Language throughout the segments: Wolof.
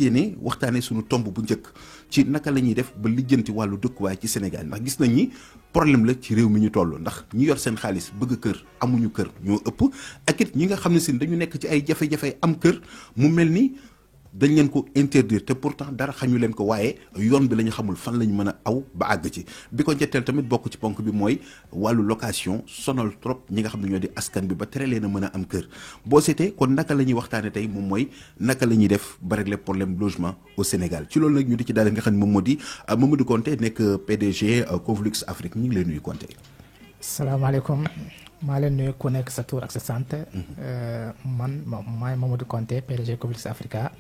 yéene waxtaanee suñu tomb bu njëkk ci naka la ñuy def ba lijjanti wàllu dëkkuwaay ci Sénégal ndax gis nañ ni problème la ci réew mi ñu toll ndax ñi yor seen xaalis bëgg kër amuñu kër ñoo ëpp ak it ñi nga xam ne si dañu nekk ci ay jafe-jafe am kër mu mel ni dañ leen ko interdire te pourtant dara xañu leen ko waaye yoon bi la ñu xamul fan la ñu mën a aw ba àgg ci bi ko njëtteel tamit bokk ci ponk bi mooy wàllu location sonal trop ñi nga xam ne ñoo di askan bi ba tere leen a mën a am kër boo seetee kon naka la ñuy waxtaane tey moom mooy naka la ñuy def ba régler problème logement au Sénégal ci loolu nag ñu di ci daal nga xam ne moom moo di Mamadou Konté nekk PDG Covlux Afrique ñu ngi leen nuyu Konté. salaamaaleykum maa leen nuyu ku nekk sa tur ak sa sant man maay Mamadou Konté PDG Covlux Africa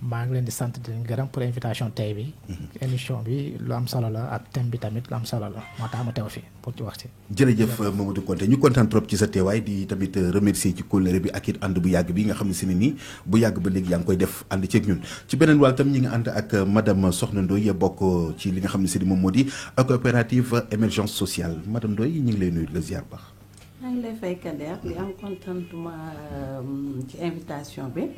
maa ngi leen di sant di leen gërëm pour invitation tey bi émission bi lu am solo la ak thème bi tamit lu am solo la moo tax ma teew fi pour ci wax ci jërëjëf Mamadou Konté ñu kontaan trop ci sa teewaay di tamit remercier ci kóllëre bi ak it ànd bu yàgg bi nga xam ne si ne nii bu yàgg ba léegi yaa ngi koy def ànd ceeg ñun ci beneen wàll tam ñi nga ànd ak madame Soxna Ndoye bokk ci li nga xam ne si ni moom moo di coopérative émergence sociale madame Ndoye ñu ngi lay nuyu la ziar baax. maa ngi lay fay Kader di am contentement ci invitation bi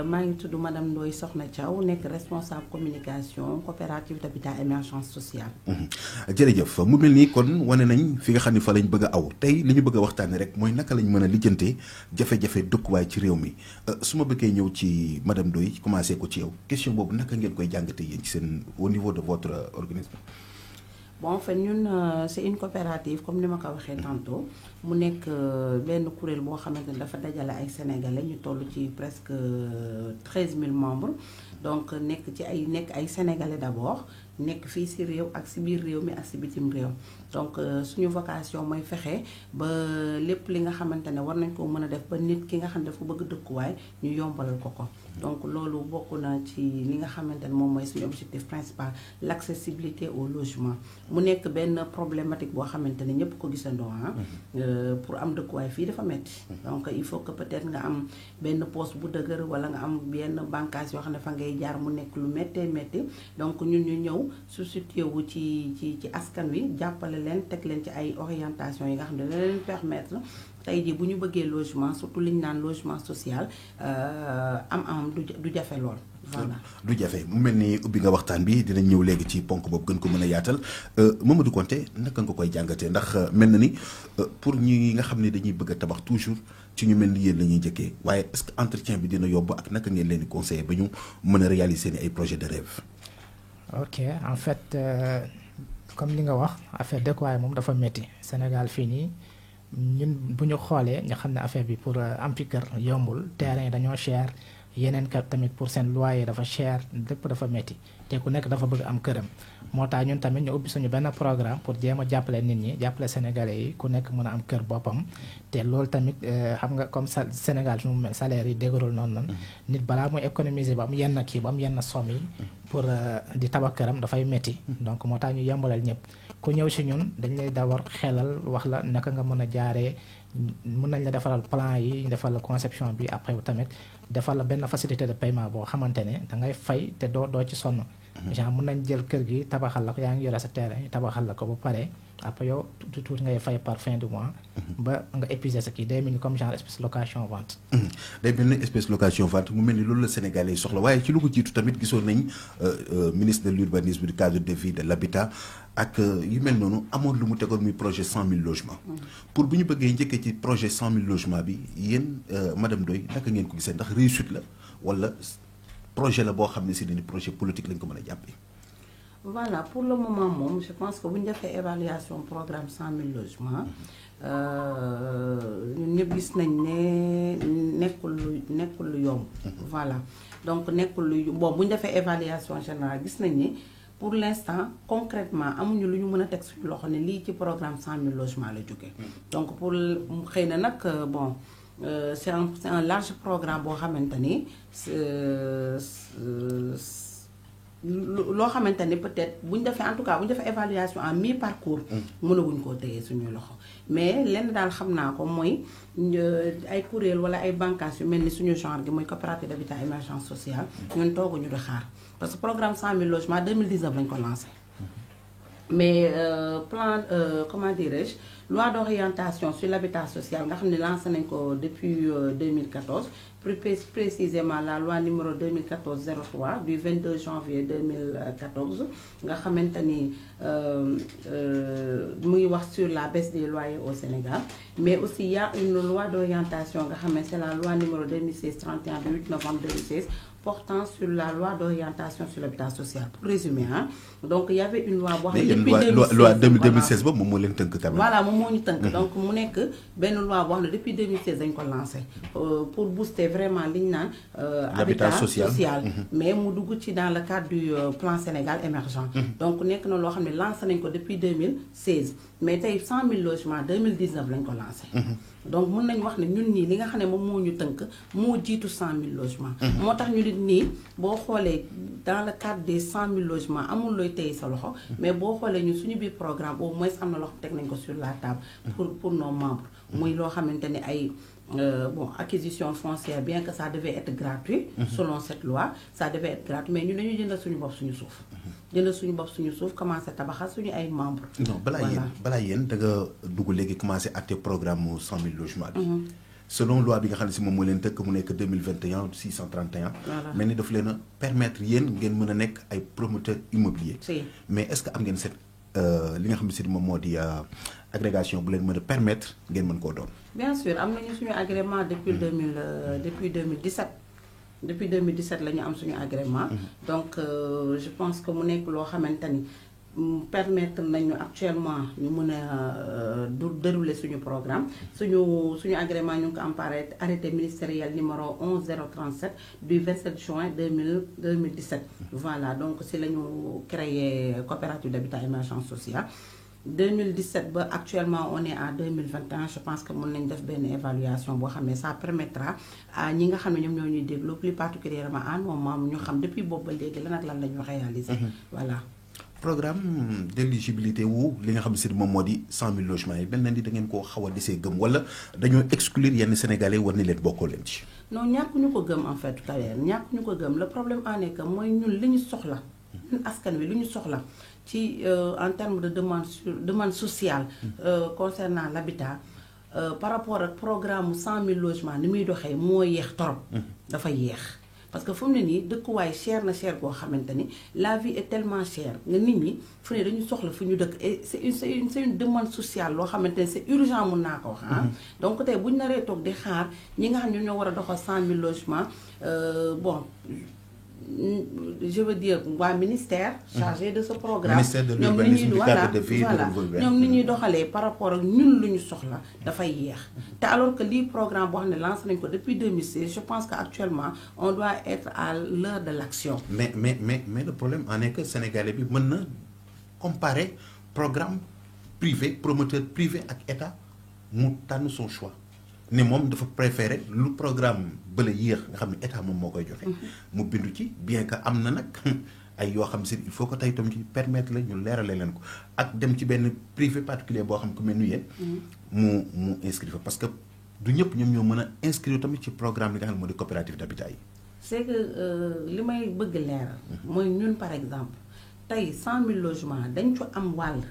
maa ngi tudd madame Ndoye Soxna Thiaw nekk responsable communication coopérative d'habitat émergence sociale. jërëjëf mu mel nii kon wane nañ fi nga xam ne fa lañ bëgg a aw tey li ñu bëgg a waxtaanee rek mooy naka lañ mën a lijjantee jafe-jafe dëkkuwaay ci réew mi su ma bëggee ñëw ci madame Ndoye commencé ko ci yow question boobu naka ngeen koy jàngatee yéen ci seen au niveau de votre organisme. bon en fait ñun c'est une coopérative comme ni ma ko waxee tantôt mu nekk benn kuréel boo xamante ne dafa dajale ay sénégalais ñu toll ci presque 13000 membres donc nekk ay sénégalais d'abord nekk fii ci réew ak ci biir réew mi ak ci bitim réew donc suñu vocation mooy fexe ba lépp li nga xamante ne war nañ ko mën a def ba nit ki nga xam ne dafa bëgg dëkkuwaay ñu yombalal ko ko donc loolu bokk na ci li nga xamante ne moom mooy suñu objectif principal l'accessibilité au logement mu nekk benn problématique boo xamante ne ñëpp ko gisandoo pour am dëkkuwaay fii dafa metti donc il faut que peut-être nga am benn poste bu dëgër wala nga am benn bànqaas yoo xam ne fa ngay jaar mu nekk lu méttee métti donc ñun ñu ñëw substitué wu ci askan wi jàppale leen teg leen ci ay orientation yi nga xam ne dina leen permettre tey jii bu ñu bëggee logement surtout li ñu naan logement social am du jafe lool. voilà du jafe mu mel ni ubbi nga waxtaan bi dinañ ñëw léegi ci ponk boobu gën ko mën a yaatal Mamadou Konté naka nga koy jàngatee ndax mel na ni pour ñi nga xam ne dañuy bëgg a tabax toujours ci ñu mel ni yéen la ñuy njëkkee waaye est-ce que entretien bi dina yomb ak naka ngeen leen di conseiller ba ñu mën a réaliser ni ay projet de rêve. ok en fait comme li nga wax affaire dëkkuwaay moom dafa métti Sénégal fii nii ñun bu ñu xoolee nga xam ne affaire bi pour am fi kër yombul terrain yi dañoo cher yeneen kër tamit pour seen loyer dafa cher lépp dafa métti te ku nekk dafa bëgg am këram moo tax ñun tamit ñu ubbi suñu benn programme pour jéem a jàppale nit ñi jàppale sénégalais yi ku nekk mën a am kër boppam te loolu tamit xam nga comme Sénégal fi mu mel salaire yi dégërul noonu nit balaa muy économiser ba am yenn kii ba am yenn somme yi pour di tabax këram dafay métti donc moo tax ñu yembalal ñëpp ku ñëw si ñun dañ lay d'abord xelal wax la naka nga mën a jaaree mën nañ la defaral plan yi defal la conception bi après tamit defal la benn facilité de paiement boo xamante ne da ngay fay te doo ci sonn genre mën nañ jël kër gi tabaxal la ko yaa ngi yore sa terrain tabaxal la ko ba pare après yow tuuti ngay fay par fin du mois ba nga épuiser sa kii day mel ni comme genre espèce location vente day mel ni espèce location vente mu mel ni loolu la Sénégalais yi soxla waaye ci lu ko jiitu tamit gisoon nañ ministre de l'urbanisme du cadre de vie de l'habitat ak yu mel noonu amoon lu mu tegoon muy projet 100 000 logements pour bu ñu bëggee njëkkee ci projet 100 000 logements bi yéen madame Ndoye naka ngeen ko gisee ndax réussite la wala projet la boo xam ne si ni projet politique lañ ko mën a jàppee. voilà pour le moment moom je pense que bu ñu defee évaluation programme 100 000 logements ñun ñëpp gis nañ ne nekkul lu yomb. voilà donc nekkul lu bon bu ñu defee évaluation générale gis nañ ni pour l'instant concrètement amuñu lu ñu mën a teg suñu loxo ne lii ci programme 100 000 logements la jógee. donc pour xëy na nag bon. c'est un large programme boo xamante ni loo xamante ni peut-être bu ñu defee en tout cas bu ñu defee évaluation en mi-parcours mënaguñ koo téye suñuy loxo mais lenn daal xam naa ko mooy ay kuréel wala ay bànqaas yu mel ni suñu genre gi mooy coopérative d'habitat émergence sociale ñun tooguñu di xaar parce que programme 100 000 logements 2019 lañ ko lancé mais plan comment dirais-je loi d'orientation sur l'habitat social nga xam ne lancé nañ ko depuis 2014 plus précisément la loi numéro 2014-03 du 22 janvier 2014 nga xamante ni muy wax sur la baisse des loyers au Sénégal, mais aussi il y a une loi d'orientation nga xam ne c'est la loi numéro 2016-31 du 8 novembre 2016 portant sur la loi d'orientation sur l'habitat social. Pour résumer, hein, donc il y avait une loi depuis 2016, loi 2016 boobu moom moo leen tënk tamit. Voilà, moom moo ñu tënk. Donc mu nekk benn loi boo xam ne depuis 2016 dañ ko lancé pour booster vraiment li ñu naan habitat social. Mais mu dugg ci dans le cadre du plan Sénégal émergent. Donc nekk na loo xam ne lancé nañ ko depuis 2016 mais tey 100 000 logements 2019 lañ ko lancé. Donc mën nañ wax ne ñun ñii li nga xam ne moom moo ñu tënk moo jiitu 100 000 logements. moo tax ñu nit nii boo xoolee dans le cadre des 100 000 logements amul looy téye sa loxo mais boo xoolee ñun suñu biir programme au moins am na loo xam teg nañ ko sur la table pour nos membres. muy loo xamante ne ay bon acquisition foncière bien que ça devait être gratuit selon cette loi ça devait être gratuit mais ñun dañuy jëndal suñu bopp suñu suuf jëndal suñu bopp suñu suuf commencé tabaxal suñu ay membres. non balaa yéen da nga dugg léegi commencé acté programme 100 000 logements bi. selon loi bi nga xam ne si moom moo leen tëkk mu nekk 2021 631. mais ni daf leen a permettre yéen ngeen mën a nekk ay promoteurs immobiliers. mais est-ce que am ngeen cette li nga xam ne si moom moo di agrégation bu leen mën a permettre ngeen mën koo doon. bien sûr am nañu suñu agrément depuis 2017. Depuis 2017 la ñu am suñu agrément. Donc je pense que mu nekk loo xamante ni permettre nañu actuellement ñu mën a dérouler suñu programme suñu agrément ñu ngi ko am par arrêté ministériel numéro 11037 du 27 juin 2017. Voilà donc si la ñu créé coopérative d'habitat émergence sociale. 2017 ba actuellement on est à 2021 je pense que mën nañ def benn évaluation boo xam ne ça permettra à ñi nga xam ne ñoom ñoo ñuy déglu plus particulièrement à nos membres ñu xam depuis boobu ba léegi lan ak lan la ñu réaliser. Voilà. programme d'éligibilité wu li nga xam ne si moom moo di 100 000 logements yi mel na ni da ngeen koo xaw a desee gëm wala dañoo exclure yenn sénégalais war ni leen bokkoo leen ci. non ñàkkuñu ko gëm en fait carrière ñàkkuñu ko gëm le problème en est que mooy ñun li ñu soxla ñun askan wi li ñu soxla. ci en termes de demande sociale concernant l'habitat par rapport ak programme 100 000 logements ni muy doxee moo yéex trop dafa yéex parce que fu mu ne nii dëkkuwaay cher na cher boo xamante ni la vie est tellement chère nga nit ñi fu ne dañu soxla fu ñu dëkk et c'est une demande sociale loo xamante ni c'est urgent mun naa ko wax donc tey bu ñu naree toog di xaar ñi nga xam ne ñoo war a doxal 100 000 logements bon je veux dire waa ministère chargé de ce programme ñoom ni ñuy voilà ñoom ni ñuy doxalee par rapport ak ñun lu ñu soxla dafay yéex te alors que lii programme boo xam ne lancé nañ ko depuis 2016 je pense que actuellement on doit être à l'heure de l'action. mais le problème en est que sénégalais bi mën na comparer programme privé promoteur privé ak état mu tànn son choix ne moom dafa préférer lu programme bële yéex nga xam ne état moom moo koy joxe. mu bindu ci bien que am na nag ay yoo xam si il faut que tey tam ci permettre la ñu leerale leen ko ak dem ci benn privé particulier boo xam ku mel ni yéen. mu inscrire parce que du ñëpp ñoom ñoo mën a inscrire tamit ci programme li nga xam ne moo di coopérative d'habitat yi. c'est que li may bëgg leeral. mooy ñun par exemple tey 100 000 logements dañ ko am wàll.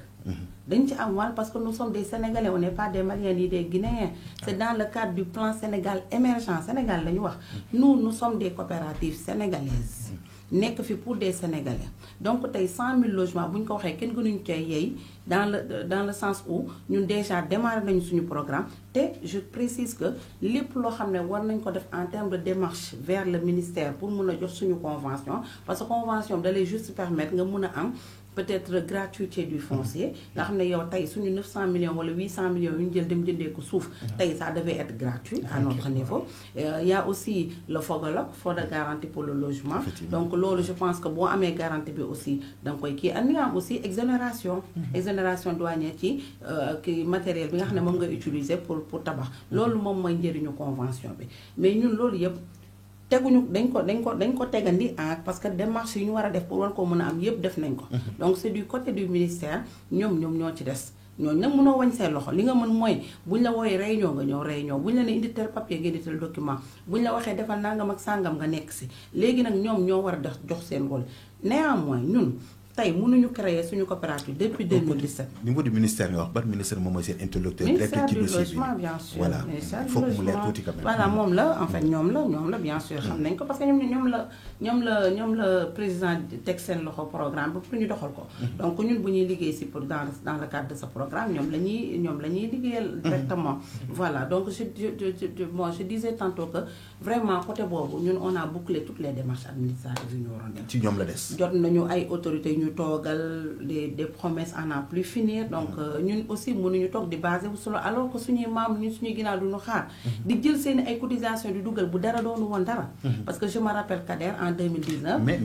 dañ ci am wàll parce que nous sommes des Sénégalais on n'est pas des Maliens ni des Guinéens c'est dans le cadre du plan Sénégal émergent Sénégal la ñu wax nous sommes des coopératives sénégalaises nekk fi pour des Sénégalais donc tey 100 000 logements bu ñu ko waxee kenn gënuñu cee yeey dans le sens où ñun déjà démarré nañu suñu programme te je précise que lépp loo xam ne war nañ ko def en termes de démarche vers le ministère pour mun a jox suñu convention parce que convention da lay juste permettre nga mun a am peut-être gratuité du foncier nga xam ne yow tey suñu 900 millions wala 800 millions yu ñu jël dem jëndee ko suuf tey ça devait être gratuit à notre niveau. Il y a aussi le FOGALOG fonds de garantie pour le logement donc loolu je pense que boo amee garantie bi aussi da nga koy kii and nga am aussi exonération douanière ci kii matériel bi nga xam ne moom nga utiliser pour tabax loolu moom mooy njëriñu convention bi mais ñun loolu yëpp teguñu dañ ko tegandi parce que démarche yi ñu war a def pour war koo mën a am yëpp def nañ ko donc c'est du côté du ministère ñoom ñoo ci des ñooñu nag mënoo wañ seen loxo li nga mën mooy buñ la wooyee réunion nga ñëw réunion buñ la ne indi tel papier nga indi tel document buñ la waxee defal nangam ak sàngam nga nekk si léegi nag ñoom ñoo war a def jox seen rôle néanmoins ñun tey mënuñu créer suñu coopérative depuis 2017. niveau du ministère nga wax ban ministère moom mooy seen interlocuteur direct ci dossier bi bien sûr. voilà ministère faut du que mu leer logement tuuti quand même. voilà moom la en fait ñoom la bien sûr xam nañ ko parce que ñoom la président teg seen loxo programme ba pour ñu doxal ko. donc ñun bu ñuy liggéey si pour dans le cadre de ce programme ñoom la ñuy liggéeyal directement. voilà donc je disais tantôt que vraiment côté boobu ñun on a bouclé toutes les démarches administratives yu ñu waroon def. ci ñoom la des. jot nañu ay autorités ñu toogal des promesses à n'en plus finir donc ñun aussi mënuñu toog di basé wu solo alors que suñuy membres ñun suñuy ginnaaw duñu xaar di jël seen ay cotisation di dugal bu dara doonu woon dara parce que je me rappelle Kader en 2019 mais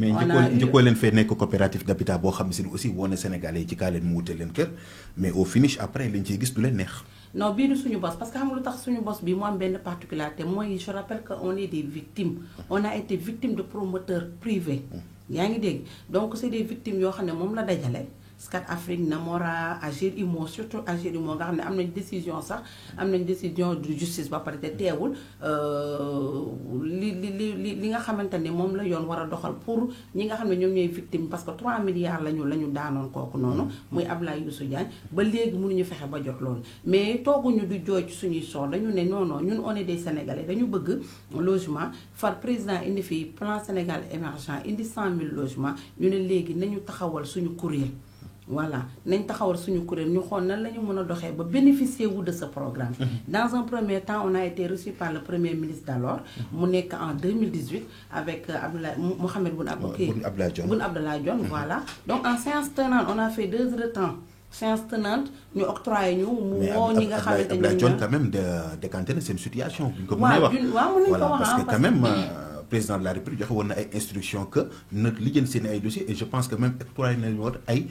njëkkoo leen fee nekk coopérative d'habitat boo xam ne si aussi woon na Sénégalais yi ci kaa leen mu wute leen kër mais au finish après liñ ciy gis du leen neex. non bii du suñu boss parce que xam nga lu tax suñu boss bi mu am benn particularité mooy je rappelle que on est des victimes on a été victime de promoteurs privés yaa ngi dégg donc c'est des victimes yoo xam ne moom la dajale Scat Afrique Namora Agir Imo surtout Agir Imo nga xam ne am nañ décision sax am nañ décision de justice ba pare te teewul li nga xamante ne moom la yoon war a doxal pour ñi nga xam ne ñoom ñooy victime parce que 3 milliards la ñu daanoon kooku noonu muy Ablaye Youssou Diagne ba léegi mënuñu fexe ba jot loolu mais tooguñu du jooy ci suñuy soor dañu ne non ñun on est des Sénégalais dañu bëgg logement far président indi fii plan Sénégal émergent indi 100 000 logements ñu ne léegi nañu taxawal suñu kuréel voilà nañ taxawal suñu kuréel ñu xool nan la ñu mën a doxee ba bénéficier wu de ce programme. Dans un premier temps on a été reçu par le premier ministre d'alors mu nekk en 2018 avec Mohamed Boun Abdallah Dionne voilà donc en séance tenante on a fait 2 heures de temps séance tenante ñu octroyé ñu mu woo ñi nga xamante ne Abdoulaye Dionne quand même décanté na seen situation bu ñu ko mënee wax waaw mën nañu ko wax parce que quand même président de la République joxe woon na ay instructions que na lijjën seen ay dossiers et je pense que même octroyé nañu woon ay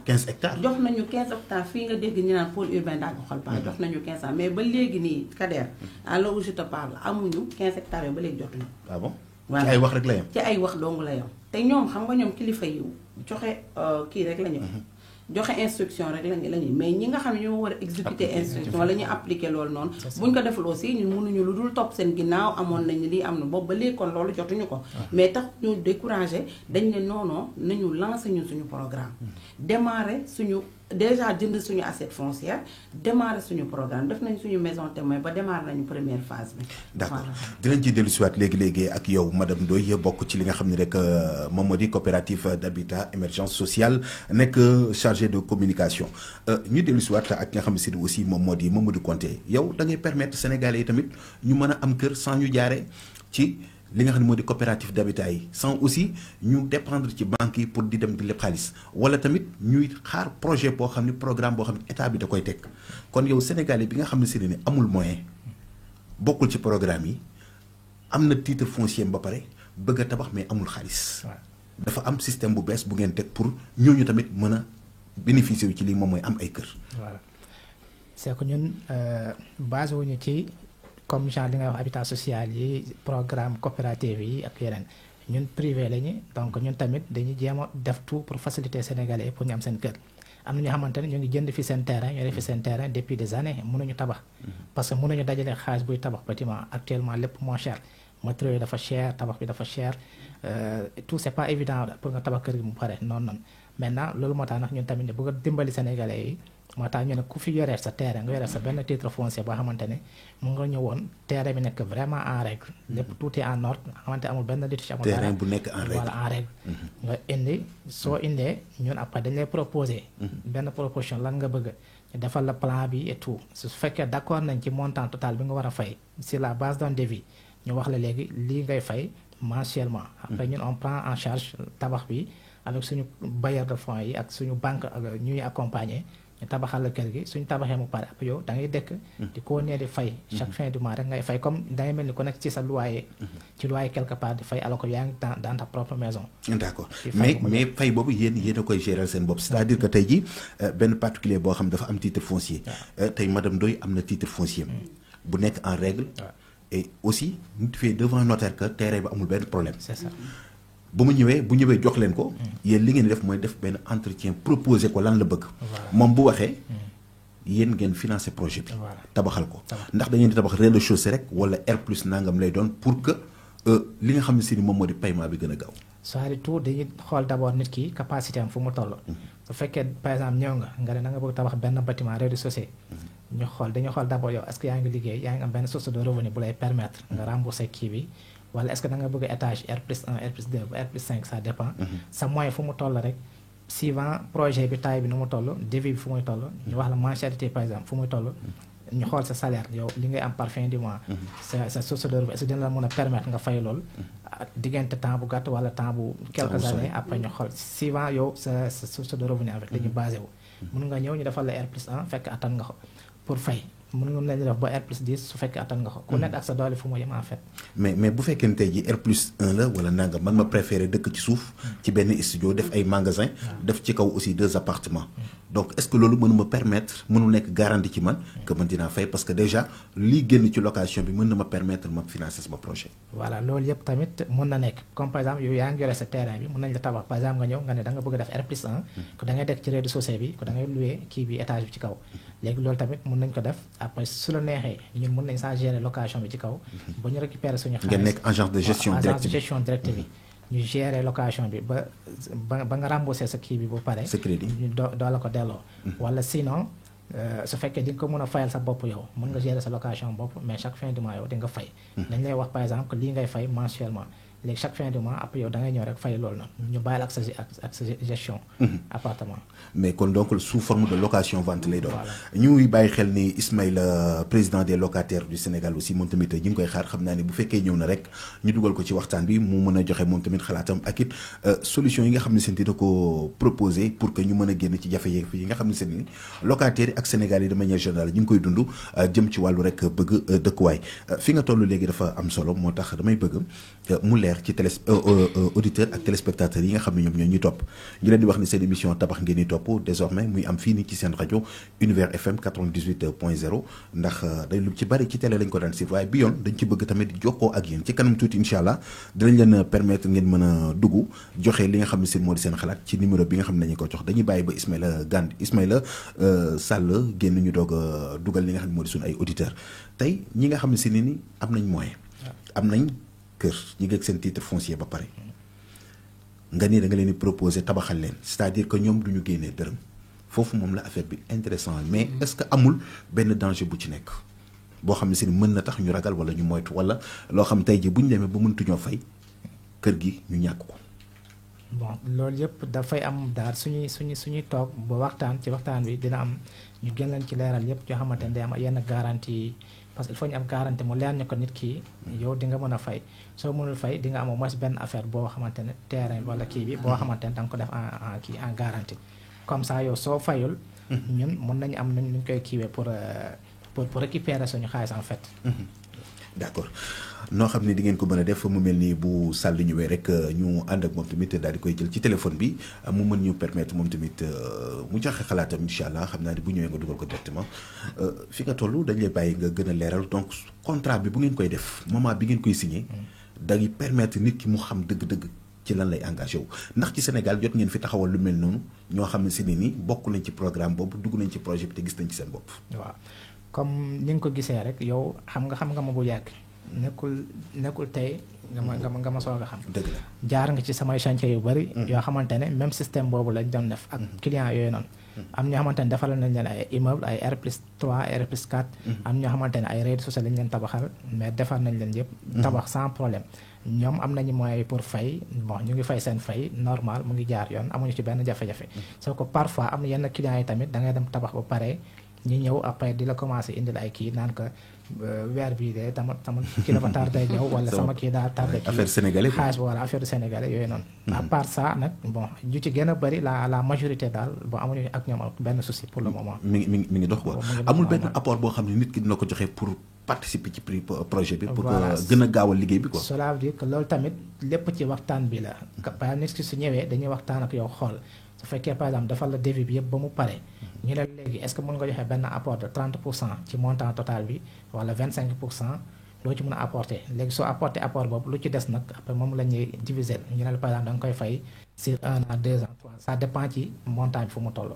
15 hectares jox nañu 15 hectares fii nga dégg ñu naan pôle urbain daa ko xol pa jox nañu 15 ans mais ba léegi nii Kader à l'heure où je te parle amuñu 15 hectares yooyu ba léegi jotuñu. ah bon voilà ci ay wax rek la yem. ci ay wax dong la yem te ñoom xam nga ñoom kilifa yi joxe kii rek la ñu joxe instruction rek lañu mais ñi nga xam ne ñoo war a exécuter instruction wala ñu appliquer loolu noonu buñ ko deful aussi ñun mënuñu lu dul topp seen ginnaaw amoon nañu lii am na boobu ba léegi kon loolu jotuñu ko mais tax ñu découragé dañ ne non nañu lancer ñun suñu programme démarrer suñu déjà jënd suñu assiette foncière démarrer suñu programme def nañ suñu maison témoin ba démarrer nañu première phase bi. d'accord dinañ ci dellu siwaat léegi ak yow madame Ndoye bokk ci li nga xam ne rek moom moo di coopérative d'habitat émergence sociale nekk chargé de communication ñu dellu siwaat ak nga xam ne si aussi moom moo di Mamadou Konté yow da ngay permettre Sénégalais yi tamit ñu mën a am kër sans ñu jaare ci li nga xam ne moo di coopérative d'habitat yi sans aussi ñu dépendre ci banques yi pour di dem di leb xaalis wala tamit ñuy xaar projet boo xam ne programme boo xam ne état bi da koy teg kon yow Sénégalais bi nga xam ne si ne amul moyen bokkul ci programme yi am na titre foncier ba pare bëgg a tabax mais amul xaalis. dafa am système bu bees bu ngeen teg pour ñooñu tamit mën a bénéficier wu ci lii moom mooy am ay kër. voilà c'est que ñun base wuñu ci. comme genre li nga wax habitat social yi programme coopérative yi ak yeneen ñun privé lañu donc ñun tamit dañuy jéem a def tout pour faciliter Sénégalais pour ñu am seen kër am na ñoo xamante ne ñu ngi jënd fi seen terrain ñu def fi seen terrain depuis des années mënuñu tabax parce que mënuñu dajale xaalis buy tabax bâtiment actuellement lépp moins cher matériaux yi dafa cher tabax bi dafa cher tout c'est pas évident pour nga tabax kër gi mu pare noonu maintenant loolu moo tax nag ñun tamit ne bëgg a dimbali Sénégalais yi moo tax ñu ne ku fi yoree sa terrain nga yoree sa benn titre foncier boo xamante ne mu nga ñëwoon terrain bi nekk vraiment en règle lépp tout est en ordre xamante amul benn litige amul terrain bu nekk en règle voilà en règle nga indi soo indee ñun après dañ lay proposer benn proposition lan nga bëgg ñu defal la plan bi et tout su fekkee d'accord nañ ci montant total bi nga war a fay sur la base d'un devis ñu wax la léegi lii ngay fay mensuellement après ñun on prend en charge tabax bi avec suñu bailleur de fonds yi ak suñu banque ñuy accompagner ñu tabaxal la kër gi suñu tabaxee mu pare après yow da ngay dëkk di ko nee di fay chaque fin du mois rek ngay fay comme da ngay mel ni ku nekk ci sa loyer ci loyer quelque part di fay alors que yaa ngi dans ta propre maison. d'accord mais fay boobu yéen a koy gérer seen bopp c'est-à-dire que tey jii benn particulier boo xam dafa am titre foncier tey madame Ndoye am na titre foncier bu nekk en règle et aussi nit fee devant notaire que terrain bi amul benn problème. c'est ça. bu ñëwee jox leen ko yéen li ngeen def mooy def benn entretien proposé ko lan la bëgg moom bu waxee yéen ngeen financer projet bi tabaxal ko ndax da ngeen di tabax rez-de-chaussée rek wala R plus nangam lay doon pour que li nga xam ne si ni moom moo di paiement bi gën a gaaw. c'est tout dañuy xool d'abord nit ki capacité am fu mu toll. su fekkee par exemple ñëw nga ne da nga bëgg tabax benn bâtiment rez-de-chaussée ñu xool dañu xool d'abord yow est-ce que yaa ngi liggéey yaa ngi am benn source de revenu bu lay permettre nga rembourser kii bi wala est-ce que da nga bëgg étage R+1 R+2 ba R+5 ça dépend. sa moyen fu mu toll rek suivant projet bi taille bi nu mu toll devis bi fu muy toll ñu wax la mensualité par exemple fu muy toll. ñu xool sa salaire yow li ngay am par fin du mois. sa source de revenu est-ce que dina la mën a permettre nga fay lool. diggante temps bu gàtt wala temps bu. quelques années après ñu xool suivant yow sa source de revenu avec dañu basé wu. mën nga ñëw ñu defal la R+1 fekk attan nga ko pour fay. mën nga leen def ba R+10 su fekkee attan nga ko. ku nekk ak sa doole fu mu yem en fait. mais bu fekkee ne tey jii R+1 la wala nangam man ma préféré dëkk ci suuf. ci benn studio def ay magasin def ci kaw aussi 2 appartements. donc est-ce que loolu mënuma permettre mënul nekk garantie ci man que man dinaa fay parce que déjà lii génn ci location bi mën na ma permettre ma financer sama projet. voilà loolu yëpp tamit mën na nekk comme par exemple yow yaa ngi yore sa terrain bi mën nañ la tabax par exemple nga ñëw nga ne da nga bëgg a def R+1. ko da ngay dekk ci rez-de-chaussée bi ko da ngay louer kii bi étage bi ci kaw. léegi loolu tamit mën nañ ko def après su la neexee ñun mën nañ saa gérer location bi ci kaw. ba ñu récupérer suñu xaalis ngeen nekk agence de gestion directe agence de gestion directe bi. ñu gérer location bi ba nga remboursé sa kii bi bu pare. sa crédit ñu doo la ko delloo. wala sinon su fekkee di nga ko mën a fayal sa bopp yow mën nga gérer sa location bopp mais chaque fin du mois yow di nga fay. dañ lay wax par exemple que lii ngay fay mensuellement léegi chaque fin du mois après yow da ngay ñëw rek fay loolu noonu ñu bàyyil ak sa gestion. appartement. mais kon donc sous forme de location vente lay doon. ñuy bàyyi xel ni Ismaïla président des locataires du Sénégal aussi moom tamit ñu ngi koy xaar xam naa ne bu fekkee ñëw na rek ñu dugal ko ci waxtaan bi mu mën a joxe moom tamit xalaatam ak it solution yi nga xam ne seen dina ko proposer pour que ñu mën a génn ci jafe-jafe yi nga xam ne seen ni locataires yi ak Sénégal yi de manière générale ñu ngi koy dund jëm ci wàllu rek bëgg dëkkuwaay fi nga toll léegi dafa am solo moo tax damay bëgg mu leer ci auditeurs ak téléspectateurs yi nga xam ne ñoom ñoo ñuy topp ñu leen di wax ni seen émission tabax ngeen di topp désormais muy am fii nii ci seen rajo Univers FM 98.0 ndax day lu ci bari ci télé lañ ko daan si waaye bi yoon dañ ci bëgg tamit jokkoo ak yéen ci kanam tuuti incha allah dinañ leen permettre ngeen mën a dugg joxe li nga xam ne seen moo di seen xalaat ci numéro bi nga xam ne dañu ko jox dañuy bàyyi ba Ismaïla Sall génn ñu doog a dugal li nga xam ne moo di suñu ay auditeurs tey ñi nga xam ne si ni am nañ moyen am nañ kër ñi ngi ak seen titre foncier ba pare nga nii da nga leen di proposer tabaxal leen c'est-à-dire que ñoom du ñu génnee dërëm foofu moom la affaire bi intéressant mais est-ce que amul benn danger bu ci nekk boo xam ne si mën na tax ñu ragal wala ñu moytu wala loo xam tey ji bu ñu demee ba mëntuñoo fay kër gi ñu ñàkk ko. bon loolu yëpp dafay am daal suñuy toog ba waxtaan ci waxtaan bi dina am ñu gën leen ci leeral yëpp yoo xamante ne day am yenn garantie parce que il faut ñu am garantie mu leer ñu ko nit ki yow di nga mën a fay soo mënul fay di nga am au moins benn affaire boo xamante ne terrain wala kii bi boo xamante ne da nga ko def en garantie comme ça yow soo fayul. ñun mën nañu am nuñ koy kiiwee pour récupérer suñu xaalis en fait. d'accord noo xam ne di ngeen ko mën a def mu mel ni bu Sall ñëwee rek ñu ànd ak moom tamit daal di koy jël ci téléphone bi mu mën ñu permettre moom tamit mu joxe xalaatam incha allah xam naa ne bu ñëwee nga dugal ko directement fi nga toll dañ lay bàyyi nga gën a leeral donc contrat bi bu ngeen koy def moment bi ngeen koy signé dañuy permettre nit ki mu xam dëgg-dëgg ci lan lay engagé wu ndax ci Sénégal jot ngeen fi taxawal lu mel noonu ñoo xam ne si ne ni bokk nañ ci programme boobu dugg nañ ci projet bi te gis nañ ci seen bopp. waaw comme ni nga ko gisee rek yow xam nga ma bu yàgg nekkul tey nga ma soog a xam. dëgg la jaar nga ci samay chantier yu bari. yoo xamante ne même système boobu lañ doon def ak client yooyu noonu. am ñoo xamante ne defal nañ leen ay immeuble ay R+3 R+4. am ñoo xamante ne ay rez-de-chaussée lañ leen tabaxal mais defar nañ leen yëpp. tabax sans problème ñoom am nañu moyen pour fay bon ñu ngi fay seen fay normal mu ngi jaar yoon amuñu ci benn jafe-jafe. soo ko parfois am na yenn clients yi tamit da ngay dem tabax ba pare ñu ñëw après di la commencer indil ay kii naan ko weer bii de sama kii dafa tardé ñëw wala sama kii daa tardé kii affaire sénégalais xaalis wala affaire sénégalais yooyu noonu. à part ça nag bon ju ci gën a bëri la majorité daal bon amuñu ak ñoom benn souci pour le moment. mi ngi dox quoi amul benn apport boo xam ne nit ki dina ko joxe pour participer ci projet bi. pour que gën a gaawal liggéey bi quoi. cela veut dire que loolu tamit lépp ci waxtaan bi la. ba nit ki su ñëwee dañuy waxtaan ak yow xool su fekkee par exemple defal la devis bi yëpp ba mu pare. ñu ne léegi est-ce que mën nga joxe benn apport de 30% ci montant total bi wala 25% loo ci mën a apporter léegi soo apporter apport boobu lu ci des nag après moom la ñuy diviser ñu ne la par exemple da nga koy fay sur 1 an 2 ans 3 ans ça dépend ci montant bi fu mu toll.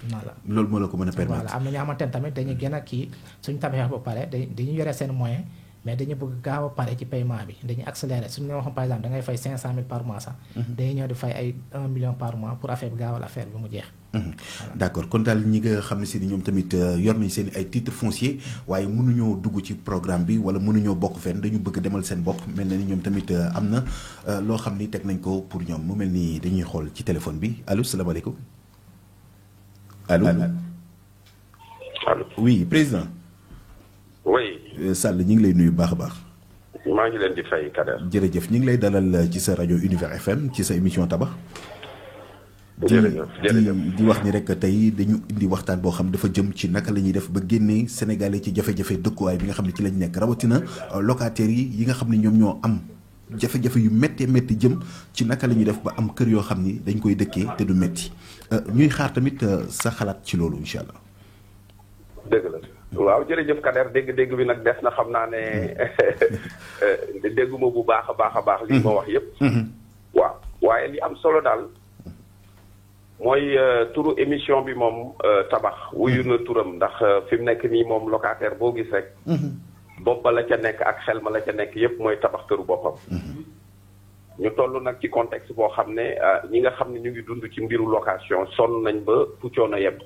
voilà loolu moo la ko mën a permettre. voilà am na ñoo xamante ne tamit dañuy gën a kii suñu tabaxee ba pare dañuy yore seen moyen mais dañu bëgg gaaw a pare ci paiement bi dañuy accélérer suñu waxoon par exemple da ngay fay 500 000 par mois sax. dañuy ñëw di fay ay 1 million par mois pour affaire bi gaawal affaire bi mu jeex. d'accord kon daal ñi nga xam ne si ñoom tamit yor nañ seen ay titres fonciers waaye mënuñoo dugg ci programme bi wala mënuñoo bokk fenn dañu bëgg demal seen bopp mel na ni ñoom tamit am na loo xam ni teg nañ ko pour ñoom mu mel ni dañuy xool ci téléphone bi allo salaamaaleykum allo. allo oui président. oui. Sall ñu ngi lay nuyu baax a baax. maa ngi leen di fay Kader. jërëjëf ñu ngi lay dalal ci sa rajo Univers FM ci sa émission tabax. jërëjëf di wax ni rek tey dañu indi waxtaan boo xam dafa jëm ci naka la ñuy def ba génnee Sénégalais ci jafe-jafe dëkkuwaay bi nga xam ne ci lañ nekk rawatina locataires yi nga xam ne ñoom ñoo am jafe-jafe yu méttee métti jëm ci naka la ñuy def ba am kër yoo xam ni dañ koy dëkkee te du métti ñuy xaar tamit sa xalaat ci loolu incha allah. dëgg la waaw jërëjëf Kader dégg-dégg bi nag des na xam naa ne dégguma bu baax a baax li ma wax yépp waaw waaye li am solo daal mooy turu émission bi moom tabax wuyu na turam ndax fi mu nekk nii moom locataire boo gis rek bopp ba la ca nekk ak xel ma la ca nekk yépp mooy tabax këru boppam ñu toll nag ci contexte boo xam ne ñi nga xam ne ñu ngi dund ci mbiru location sonn nañ ba puccoo na yépp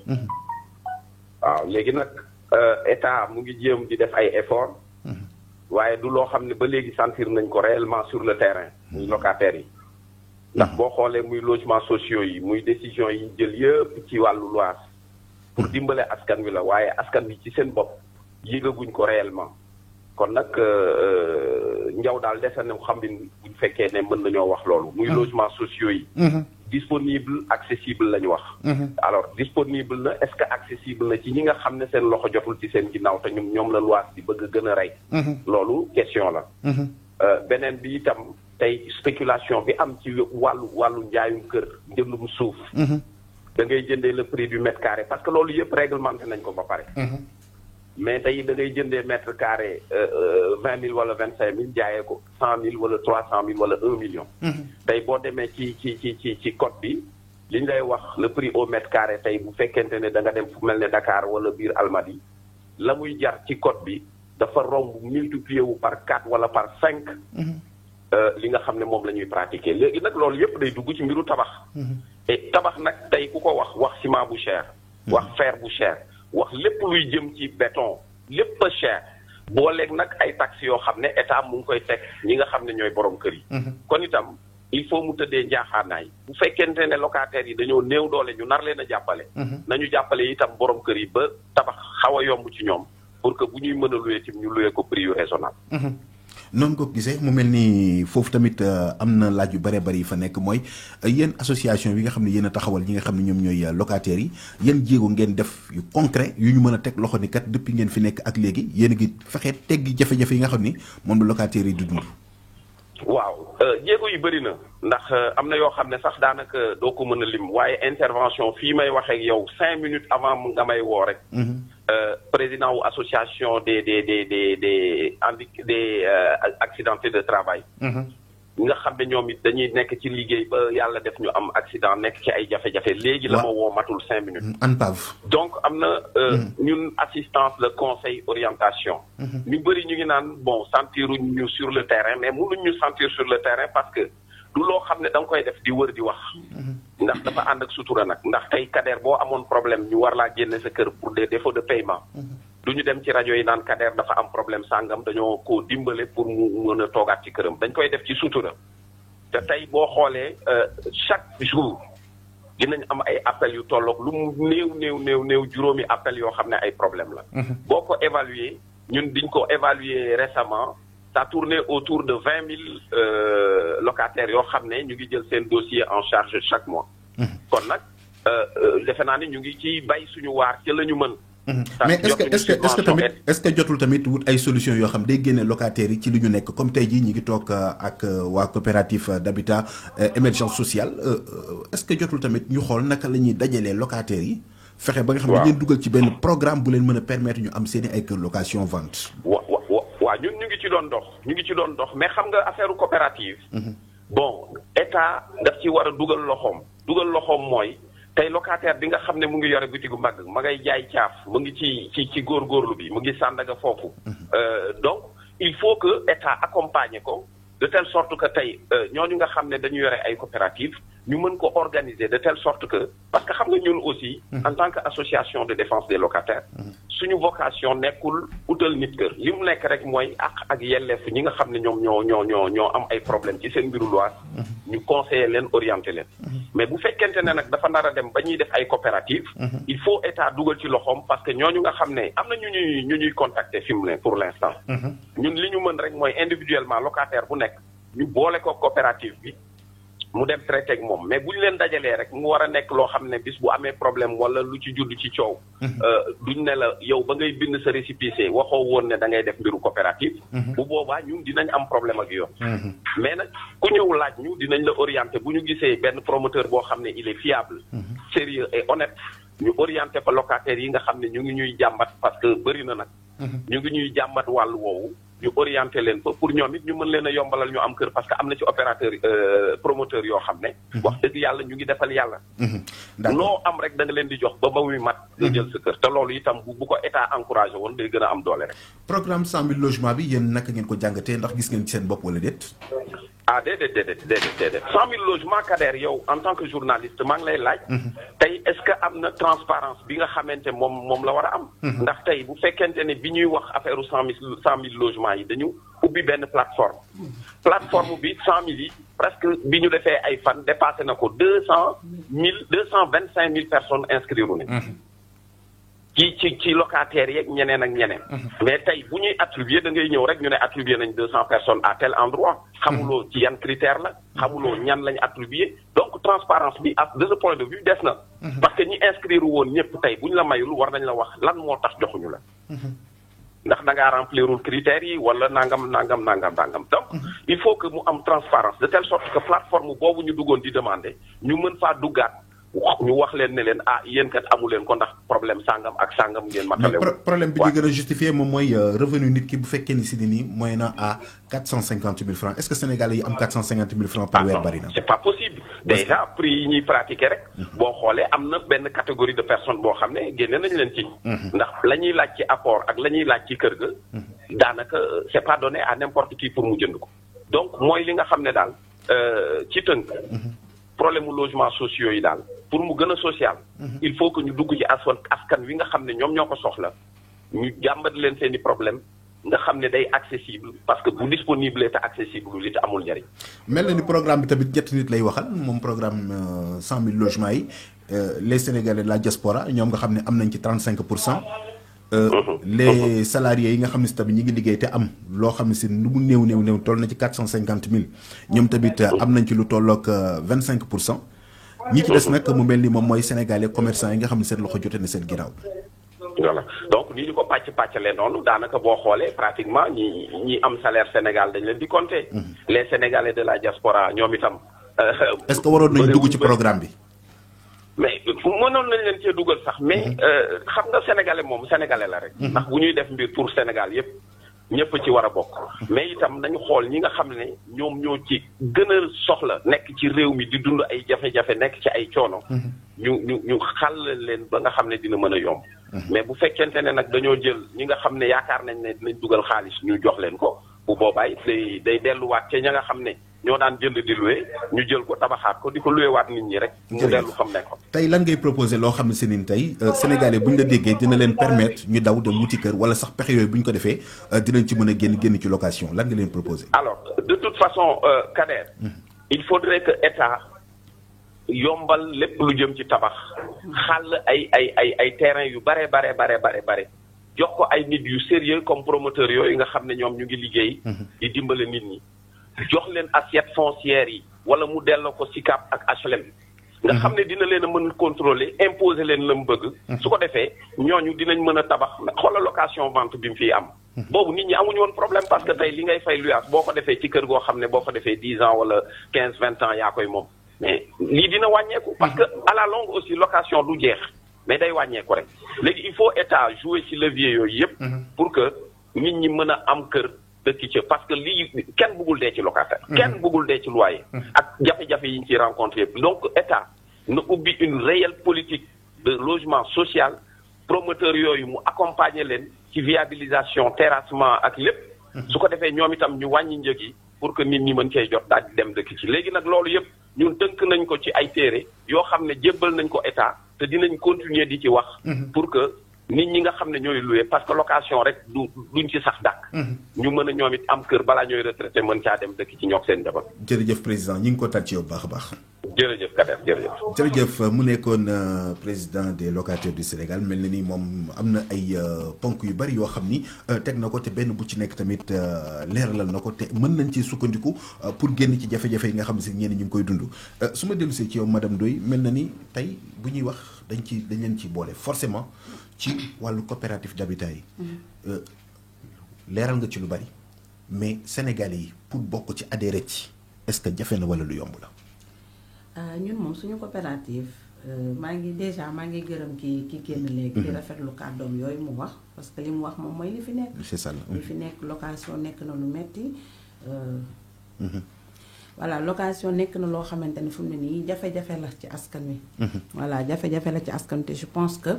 waaw léegi nag état mu ngi jéem di def ay effort waaye du loo xam ne ba léegi sentir nañ ko réellement sur le terrain muy locataires yi ndax boo xoolee muy logements sociaux yi muy décision yi jël yëpp ci wàllu loi pour dimbale askan wi la waaye askan wi ci seen bopp yëgaguñ ko réellement kon nag njaw daal dese na xam ne buñ fekkee ne mën nañoo wax loolu muy logements sociaux yi disponible accessible la ñu wax alors disponible na est-ce que accessible na ci ñi nga xam ne seen loxo jotul ci seen ginnaaw te ñoom la loi di bëgg a gën a rey loolu question la beneen bi itam tey spéculation bi am ci wàllu njaayum kër njëndum suuf da ngay jëndee le prix du mètre carré parce que loolu yëpp réglementé nañ ko ba pare mais tey da ngay jëndee mètre carré 20 000 wala 25 000 jaayee ko 100 000 wala 300 000 wala 1 million tey boo demee ci code bi li ñu lay wax le prix au mètre carré tey bu fekkente ne da nga dem fu mel ne Dakar wala biir Almadies la muy jar ci code bi dafa romb multiplier wu par 4 wala par 5 li nga xam ne moom la ñuy pratiquer léegi nag loolu yëpp day dugg ci mbiru tabax et tabax nag tey ku ko wax ciment bu cher wax fer bu cher wax lépp luy jëm ci béton lépp a cher booleeg nag ay taxes yoo xam ne état mu ngi koy teg ñi nga xam ne ñooy borom kër yi kon itam il faut mu tëddee njaaxaanaay bu fekkente ne locataires yi dañoo néew doole ñu nar leen a jàppale nañu jàppale itam borom kër yi ba tabax xaw a yomb ci ñoom pour que bu ñuy mën a louer ci ñu louer ko prix yu raisonnable noonu ko gisee mu mel ni foofu tamit am na laaj yu bëree bëri yi fa nekk mooy yéen association bi nga xam ne yéen a taxawal ñi nga xam ne ñoom ñooy locataires yi yéen jéego ngeen def yu concret yu ñu mën a teg loxo ni kat depuis ngeen fi nekk ak léegi yéen a ngi fexe teggi jafe-jafe yi nga xam ni moom la locataires yi di dund. waaw jéego yi bëri na ndax am na yoo xam ne sax daanaka doo ko mën a lim waaye intervention fii may waxee ak yow 5 minutes avant nga may woo rek. président wu association des accidentés de travail. nga xam ne ñoom it dañuy nekk ci liggéey ba yàlla def ñu am accident nekk ci ay jafe-jafe léegi la ma woo matul 5 minutes. ANPAV. donc am na ñun assistance le conseil orientation. ñu bëri ñu ngi naan bon sentiruñ ñu sur le terrain mais mënuñ ñu sentir sur le terrain parce que du loo xam ne da nga koy def di wër di wax. ndax dafa ànd ak sutura nag ndax tey Kader boo amoon problème ñu war laa génne sa kër pour des défauts de paiement. du ñu dem ci rajo yi naan Kader dafa am problème sàngam dañoo ko dimbale pour mu mën a toogaat ci këram dañ koy def ci sutura. te tey boo xoolee chaque jour dinañ am ay appels yu tolloog lu mu néew juróomi appels yoo xam ne ay problème la. boo ko évaluer ñun diñ ko évaluer récemment ça tournait autour de 20 000 locataires yoo xam ne ñu ngi jël seen dossier en charge chaque mois. kon nag defe naa ne ñu ngi ci bay suñu waar ci la ñu mën. mais est-ce que jotul tamit wut ay solution yoo xam day génne locataires yi ci li ñu nekk comme tey jii ñi ngi toog ak waa coopérative d'habitat émergence sociale est-ce que jotul tamit ñu xool naka la ñuy dajalee locataires yi fexe ba nga xam ne leen dugal ci benn programme bu leen mën a permettre ñu am seeni ay kër location vente. waaw ñun ñu ngi ci doon dox mais xam nga affaire coopérative. bon état daf ci war a dugal loxoom mooy. tey locataire bi nga xam ne mu ngi yore bitigu mag ma ngay jaay caaf mu ngi ci góorgóorlu bi mu ngi Sandaga foofu donc il faut que état accompagne ko de telle sorte que tey ñooñu nga xam ne dañu yore ay coopératives ñu mën ko organiser de telle sorte que parce que xam nga ñun aussi en tant que association de défense des locataires suñu vocation nekkul utal nit kër li mu nekk rek mooy ak yelleef ñi nga xam ne ñoom ñoo am ay problème ci seen mbiru loi ñu conseiller leen orienter leen mais bu fekkente ne nag dafa nar a dem ba ñuy def ay coopératives il faut état dugal ci loxoom parce que ñooñu nga xam ne am na ñu ñuy contacter fi mu ne pour l'instant ñun li ñu mën rek mooy individuellement locataire bu nekk ñu boole ko coopérative bi mu dem traité ak moom mais bu ñu leen dajalee rek mu war a nekk loo xam ne bis bu amee problème wala lu ci judd ci coow duñ ne la yow ba ngay bind sa récépissé waxoo woon ne da ngay def mbiru coopérative bu boobaa ñun dinañ am problème ak yoon mais nag ku ñëw laaj ñu dinañ la orienté bu ñu gisee benn promoteur boo xam ne il est fiable sérieux et honnête ñu orienté fa locataires yi nga xam ne ñu ngi ñuy jàmbat parce que bëri na nag ñu ngi ñuy jàmbat wàllu woowu ñu orienté leen fa pour ñoom it ñu mën leen a yombalal ñu am kër parce que am na ci opérateur promoteur yoo xam ne wax dëgg yàlla ñu ngi defal yàlla loo am rek da nga leen di jox ba muy mat nga jël sa kër te loolu itam bu ko état encouragé woon day gën a am doole rek programme 100 000 logements bi yéen naka ngeen ko jàngatee ndax gis ngeen ci seen bopp wala déet déedéet 100 000 logements Kader yow en tant que journaliste maa ngi lay laaj tey est-ce que am na transparence bi nga xamante moom la war a am ndax tey bu fekkente ne bi ñuy wax affaire 100 000 logements yi dañu ubbi benn plateforme bi 100 000 yi presque bi ñu defee ay fan dépassé na ko 225 000 personnes inscrire ne ci locataires yeeg ñeneen ak ñeneen mais tey bu ñuy attribuer da ngay ñëw rek ñu ne attribuer nañ 200 personnes à tel endroit xamuloo ci yan critère la xamuloo ñan lañ attribuer donc transparence bi de ce point de vue des na parce que ñi inscrire woon ñëpp tey bu ñu la mayul war nañ la wax lan moo tax joxuñu la ndax da ngaa remplirul critères yi wala nangam donc il faut que mu am transparence de telle sorte que plateforme boobu ñu duggoon di demander ñu mën faa duggaat ñu wax leen ne leen yéen kat amu leen ko ndax problème sangam ak sangam ngeen matale problème bi ñu gën a justifié moom mooy revenu nit ki bu fekkee ni si nii mooy na à 450 000 francs est-ce que Sénégalais yi am 450 000 francs par weer bari na c'est pas possible déjà prix yi ñuy pratiquer rek boo xoolee am na benn catégorie de personnes boo xam ne génne nañ leen ci ndax la ñuy laaj ci apport ak la ñuy laaj ci kër ga daanaka c'est pas donné à n'importe qui pour mu jënd ko donc mooy li nga xam ne daal ci tënk problème mu logement sociaux yi daal pour mu gën a social il faut que ñu dugg ci askan wi nga xam ne ñoom ñoo ko soxla ñu jàmbat leen seeni problème nga xam ne day accessible parce que bu disponible te accessible li te amul njëriñ mel na ni programme bi tamit ñetti nit lay waxal moom programme 100 000 logements yi les Sénégalais de la diaspora ñoom nga xam ne am nañ ci 35%. Les salariés yi nga xam ne si tamit ñi ngi liggéey te am loo xam ne si lu mu néew toll na ci 450 000 ñoom tamit am nañ ci lu tollook 25%. ñi ci des nag mu mel ni moom mooy sénégalais commerçant yi nga xam ne seen loxo jote na seen ginnaaw. voilà donc ni ñu ko pàccalee noonu daanaka boo xoolee pratiquement ñi am salaire Sénégal dañ leen di compter. les sénégalais de la diaspora ñoom itam. est-ce que waroon nañu dugg ci programme bi. mais mënoon nañ leen cee dugal sax mais xam nga sénégalais moom sénégalais la rek. ndax bu ñuy def mbir pour Sénégal yépp ñëpp ci war a bokk. mais itam nañu xool ñi nga xam ne ñoom ñoo ci gën a soxla nekk ci réew mi di dund ay jafe-jafe nekk ci ay coono. ñu xàll leen ba nga xam ne dina mën a yomb. mais bu fekkente ne nag dañoo jël ñi nga xam ne yaakaar nañ ne dinañ dugal xaalis ñu jox leen ko bu boobaay day delluwaat ca ña nga xam ne ñoo daan jënd di loué ñu jël ko tabaxaat ko di ko loué waat nit ñi rek. mu dellu xam nekkoon. tey lan ngay proposé loo xam ne si ni tey sénégalais bu ñu la déggee dina leen permettre ñu daw dem wuti kër wala sax pexe yooyu bu ñu ko defee dinañ ci mën a génn ci location lan nga leen proposé. alors de toute façon Kader. il faudrait que état yombal lépp lu jëm ci tabax xàll ay terrain yu bare jox ko ay nit yu sérieux comme promoteur yooyu nga xam ne ñoom ñu ngi liggéey. di dimbale nit ñi. jox leen assiette foncière yi wala mu delloo ko SICAP ak HLM. nga xam ne dina leen a mën contrôler imposer leen la mu bëgg. su ko defee ñooñu dinañ mën a tabax xoolal location vente bi mu fiy am. boobu nit ñi amuñu woon problème parce que tey li ngay fay luyaas boo ko defee ci kër goo xam ne boo ko defee 10 ans wala 15 20 ans yaa koy moom. mais lii dina wàññeeku. parce que à la longue aussi location du jeex mais day wàññeeku rek léegi il faut état jouer ci levier yooyu yëpp. pour que nit ñi mën a am kër. dëkk ci parce que lii kenn bëggul dee ci locataire. kenn bëggul dee ci loyer. ak jafe-jafe yi ñu ciy rencontré donc état na ubbi une réelle politique de logement social promoteur yooyu mu accompagner leen ci viabilisation terrassement ak lépp su ko defee ñoom itam ñu wàññi njëg yi pour que nit ñi mën cee jot daal di dem dëkk ci léegi nag loolu yëpp ñun tënk nañ ko ci ay téere yoo xam ne jébbal nañ ko état te dinañ continuer di ci wax pour que nit ñi nga xam ne ñooy loué parce que location rek duñ ci sax dàkk ñu mën a ñoom it am kër balaa ñooy retraité mën caa dem dëkk ci ñoog seen njaboot. jërëjëf président ñi ngi ko tàcc yow baax a baax. jërëjëf Kader jërëjëf. jërëjëf mu nekkoon président des locataires du Sénégal mel na ni moom am na ay ponk yu bari yoo xam ni teg na ko te benn bu ci nekk tamit leeralal na ko te mën nañ ci sukkandiku pour génn ci jafe-jafe yi nga xam ne si ñenn ñu ngi koy dund. su ma dellusee ci yow madame Ndoye mel na ni tey bu ñuy wax dañ leen ci boole forcément ci wàllu coopérative d'habitat yi. leeral nga ci lu bari mais Sénégalais yi pour bokk ci adhéré ci est-ce que jafe na wala lu yomb la. ñun moom suñu coopérative maa ngi gërëm ki génn léegi. di rafetlu kàddoom yooyu mu wax parce que li mu wax moom mooy li fi nekk. c'est ça li fi nekk location nekk na lu metti voilà location nekk na loo xamante ne fu mu ne nii jafe-jafe la ci askan wi. voilà jafe-jafe la ci askan wi te je pense que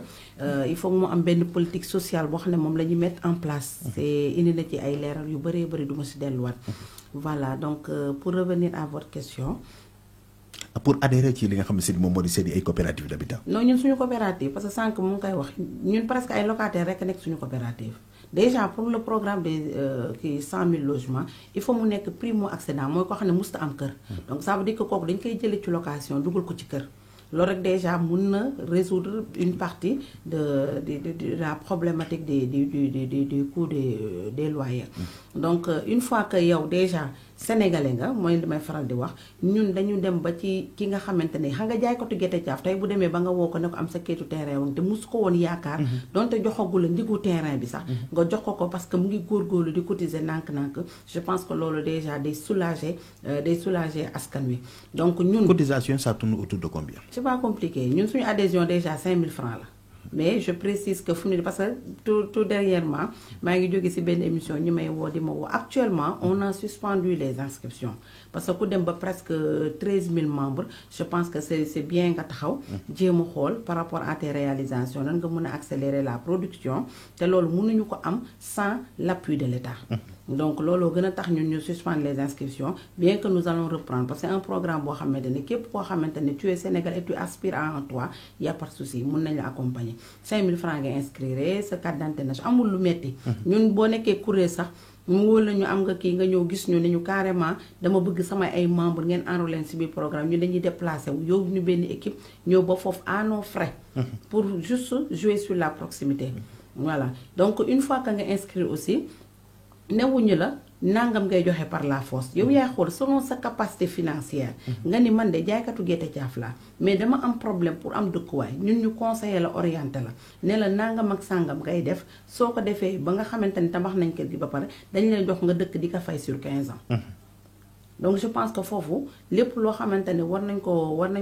il faut mu am benn politique sociale boo xam ne moom la ñuy mettre en place. c'est indi na ci ay leeral yu bëree bëri du ma si delluwaat. voilà donc pour revenir à votre question. pour adhérer ci li nga xam ne si moom moo di seeni ay coopérative d'habitat. non ñun suñu coopérative parce que sànq mu ngi koy wax ñun presque ay locataires rek nekk suñu coopérative déjà pour le programme des 100 000 logements il faut mu nekk primo accédant mooy ko xam ne musta am kër. donc ça veut dire que kooku dañ koy jëlee ci location dugal ko ci kër. loolu rek déjà mun na résoudre une partie de la problématique des coûts des loyers. donc une fois que yow déjà sénégalais nga mooy li may faral di wax ñun dañu dem ba ci ki nga xamante ne xam nga jaaykatu gerte caaf tey bu demee ba nga woo ko ne ko am sa keetu terrain woon te mosu ko woon yaakaar. donte joxagul la ndigu terrain bi sax. nga jox ko parce que mu ngi góorgóorlu di cotiser nànk-nànk je pense que loolu déjà day soulager askan wi donc ñun. cotisation ça tourne autour de combien. c'est pas compliqué ñun suñu adhésion déjà 5 000 francs la. mais je précise que fu mu ne parce que tout dernièrement maa ngi jóge ci benn émission ñi may woo di ma woo actuellement on a suspendu les inscriptions parce que ku dem ba presque 13 000 membres je pense que c'est bien nga taxaw jéem a xool par rapport à tes réalisations nan nga mën a accélérer la production te loolu mënuñu ko am sans l'appui de l'État. donc looloo gën a tax ñun ñu suspendre les inscriptions bien que nous allons reprendre parce que c'est un programme boo xamante ne képp koo xamante ne tu es Sénégal et tu aspires à un toit y a pas de souci mun nañ la accompagner 5 000 francs nga inscrire sa carte d'identité nationale amul lu metti ñun boo nekkee kuréel sax mu wóor la ñu am nga kii nga ñëw gis ñu ne ñu carrément dama bëgg sama ay membres ngeen enrôler leen ci biir programme ñu dañuy déplacer wu yóbbu ñu benn équipe ñëw ba foofu à nos frais pour juste jouer sur la proximité voilà donc une fois que nga inscrire aussi newuñu la nangam ngay joxe par la force yow yaa xool selon sa capacité financière nga ni man de jaaykatu gerte caaf laa mais dama am problème pour am dëkkuwaay ñun ñu conseiller la orienté la ne la nangam ak sàngam ngay def soo ko defee ba nga xamante ni tabax nañ kër gi ba pare dañ lay jox nga dëkk di ko fay sur 15 ans. donc je pense que foofu lépp loo xamante ne war nañ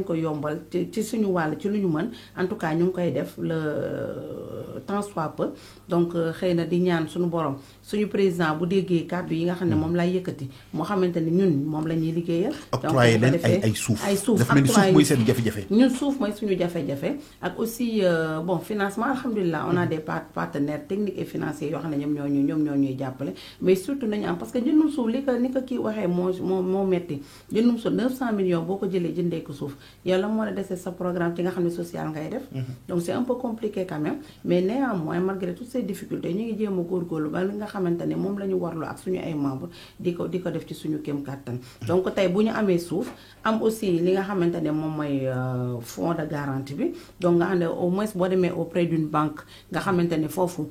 ko yombal ci suñu wàll ci lu ñu mën en tout cas ñu ngi koy def le temps soit peu donc xëy na di ñaan suñu borom suñu président bu déggee kàddu yi nga xam ne moom lay yëkkati moo xamante ne ñun moom la ñuy liggéeyal. octroyer leen ay suuf dafa mel ni suuf mooy seen jafe-jafe. ñun suuf mooy suñu jafe-jafe ak aussi bon financement alhamdulilah on a des partenaires techniques et financiers yoo xam ne ñoom ñoo ñuy jàppale mais surtout nañu am parce que jëndum suuf ni ko kii waxee moo metti jëndum suuf 900 millions boo ko jëlee jëndee ko suuf yow la moo la dese sa programme ci nga xam ne social ngay def. donc c'est un peu compliqué quand même mais néanmoins malgré toutes ces difficultés ñu ngi jéem a góorgóorlu ba li nga xamante ne moom la ñu warlu ak suñu ay membres di ko def ci suñu kéem kàttan donc tey bu ñu amee suuf am aussi li nga xamante ne moom mooy fonds de garantie bi donc nga xam ne au moins boo demee auprès d'une banque nga xamante ne foofu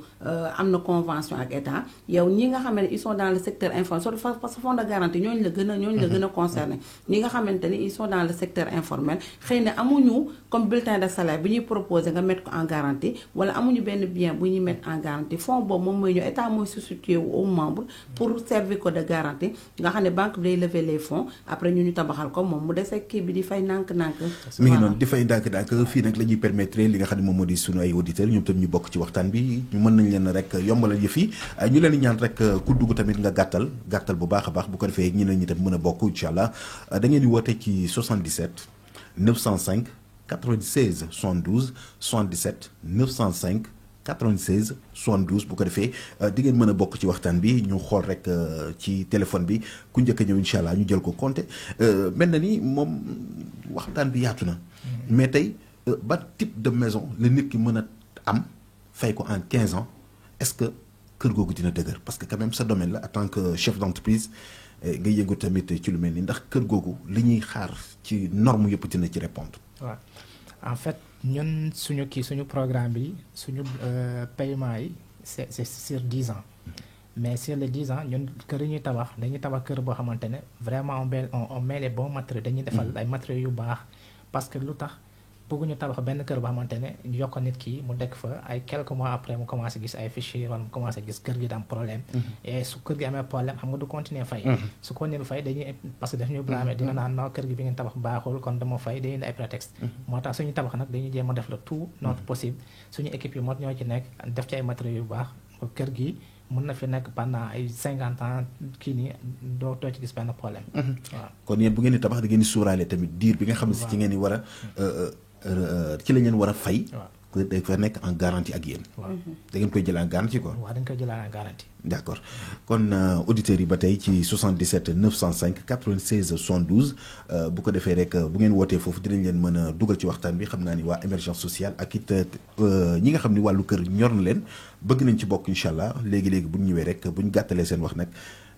am na convention ak état yow ñi nga xamante ne ils sont dans le secteur informel parce que fonds de garantie ñooñu la gën a concerné ñi nga xamante ne ils sont dans le secteur informel xëy na amuñu comme bulletin de salaire bi ñuy proposé nga mettre ko en garantie wala amuñu benn bien bu ñuy mettre en garantie fonds boobu moom mooy ñëw état mooy substitué aux membres pour servir ko de garantie nga xam ne banque bi day lever les fonds après ñu tabaxal ko moom mu dese kii bi di fay nànk-nànk. mi ngi noonu di fay ndànk-ndànk fii nag la ñuy permettre li nga xam ne moom moo di sunu ay auditeurs ñoom tam ñu bokk ci waxtaan bi ñu mën nañ leen rek yombalal yëf yi ñu leen di ñaan rek ku dugg tamit nga gàttal bu baax a baax bu ko defee ñeneen ñi tam mën a bokk incha allah da ngeen di woote ci 77 905 96 72 77 905 96 72 bu ko defee di ngeen mën a bokk ci waxtaan bi ñu xool rek ci téléphone bi ku njëkk a ñëw incha allah ñu jël ko compté mel na ni moom waxtaan bi yaatu na mais tey ba type de maison la nit ki mën a am fay ko en 15 ans est-ce que kër googu dina dëgër parce que quand même sa domaine la en tant que chef d'entreprise nga yëngu tamit ci lu mel ni ndax kër googu li ñuy xaar ci norme yëpp dina ci répondre. waaw en fait ñun suñu programme bi suñu paiement yi c'est sur 10 ans mais sur les 10 ans ñun kër yi ñuy tabax dañuy tabax kër boo xamante ne vraiment on met les bons matériaux dañuy defal ay matériaux yu baax parce que lu tax bëgguñu tabax benn kër boo xamante ne yokk nit ki mu dekk fa ay quelques mois après mu commencé gis ay fichiers wala mu commencé gis kër gi da am problème et su kër gi amee problème xam nga du continuer fay su continuer fay dañuy parce que daf ñu blâmer dina naan non kër gi bi ngeen tabax baaxul kon dama fay dañuy indi ay prétexte moo tax suñu tabax nag dañuy jéem a def le tout notre possible suñu équipe yi moo ñoo ci nekk def ci ay matériaux yu baax kër gi mën na fi nekk pendant ay 50 ans kii nii doo ci gis benn problème waaw kon yéen bu ngeen di tabax da ngeen di suuraale tamit diir bi nga xam ne si ci ngeen di war a ci la ngeen war a fay. waaw dafa nekk en garantie ak yéen. waaw da ngeen koy jël en garantie quoi. waaw dañ koy jël en garantie. d'accord kon auditeurs yi ba tey ci 77 905 96 72 bu ko defee rek bu ngeen wootee foofu dinañ leen mën a dugal ci waxtaan bi xam naa ni waa émergence sociale ak it ñi nga xam ni wàllu kër ñor na leen bëgg nañ ci bokk incha allah léegi bu ñu ñëwee rek bu ñu gàttalee seen wax nag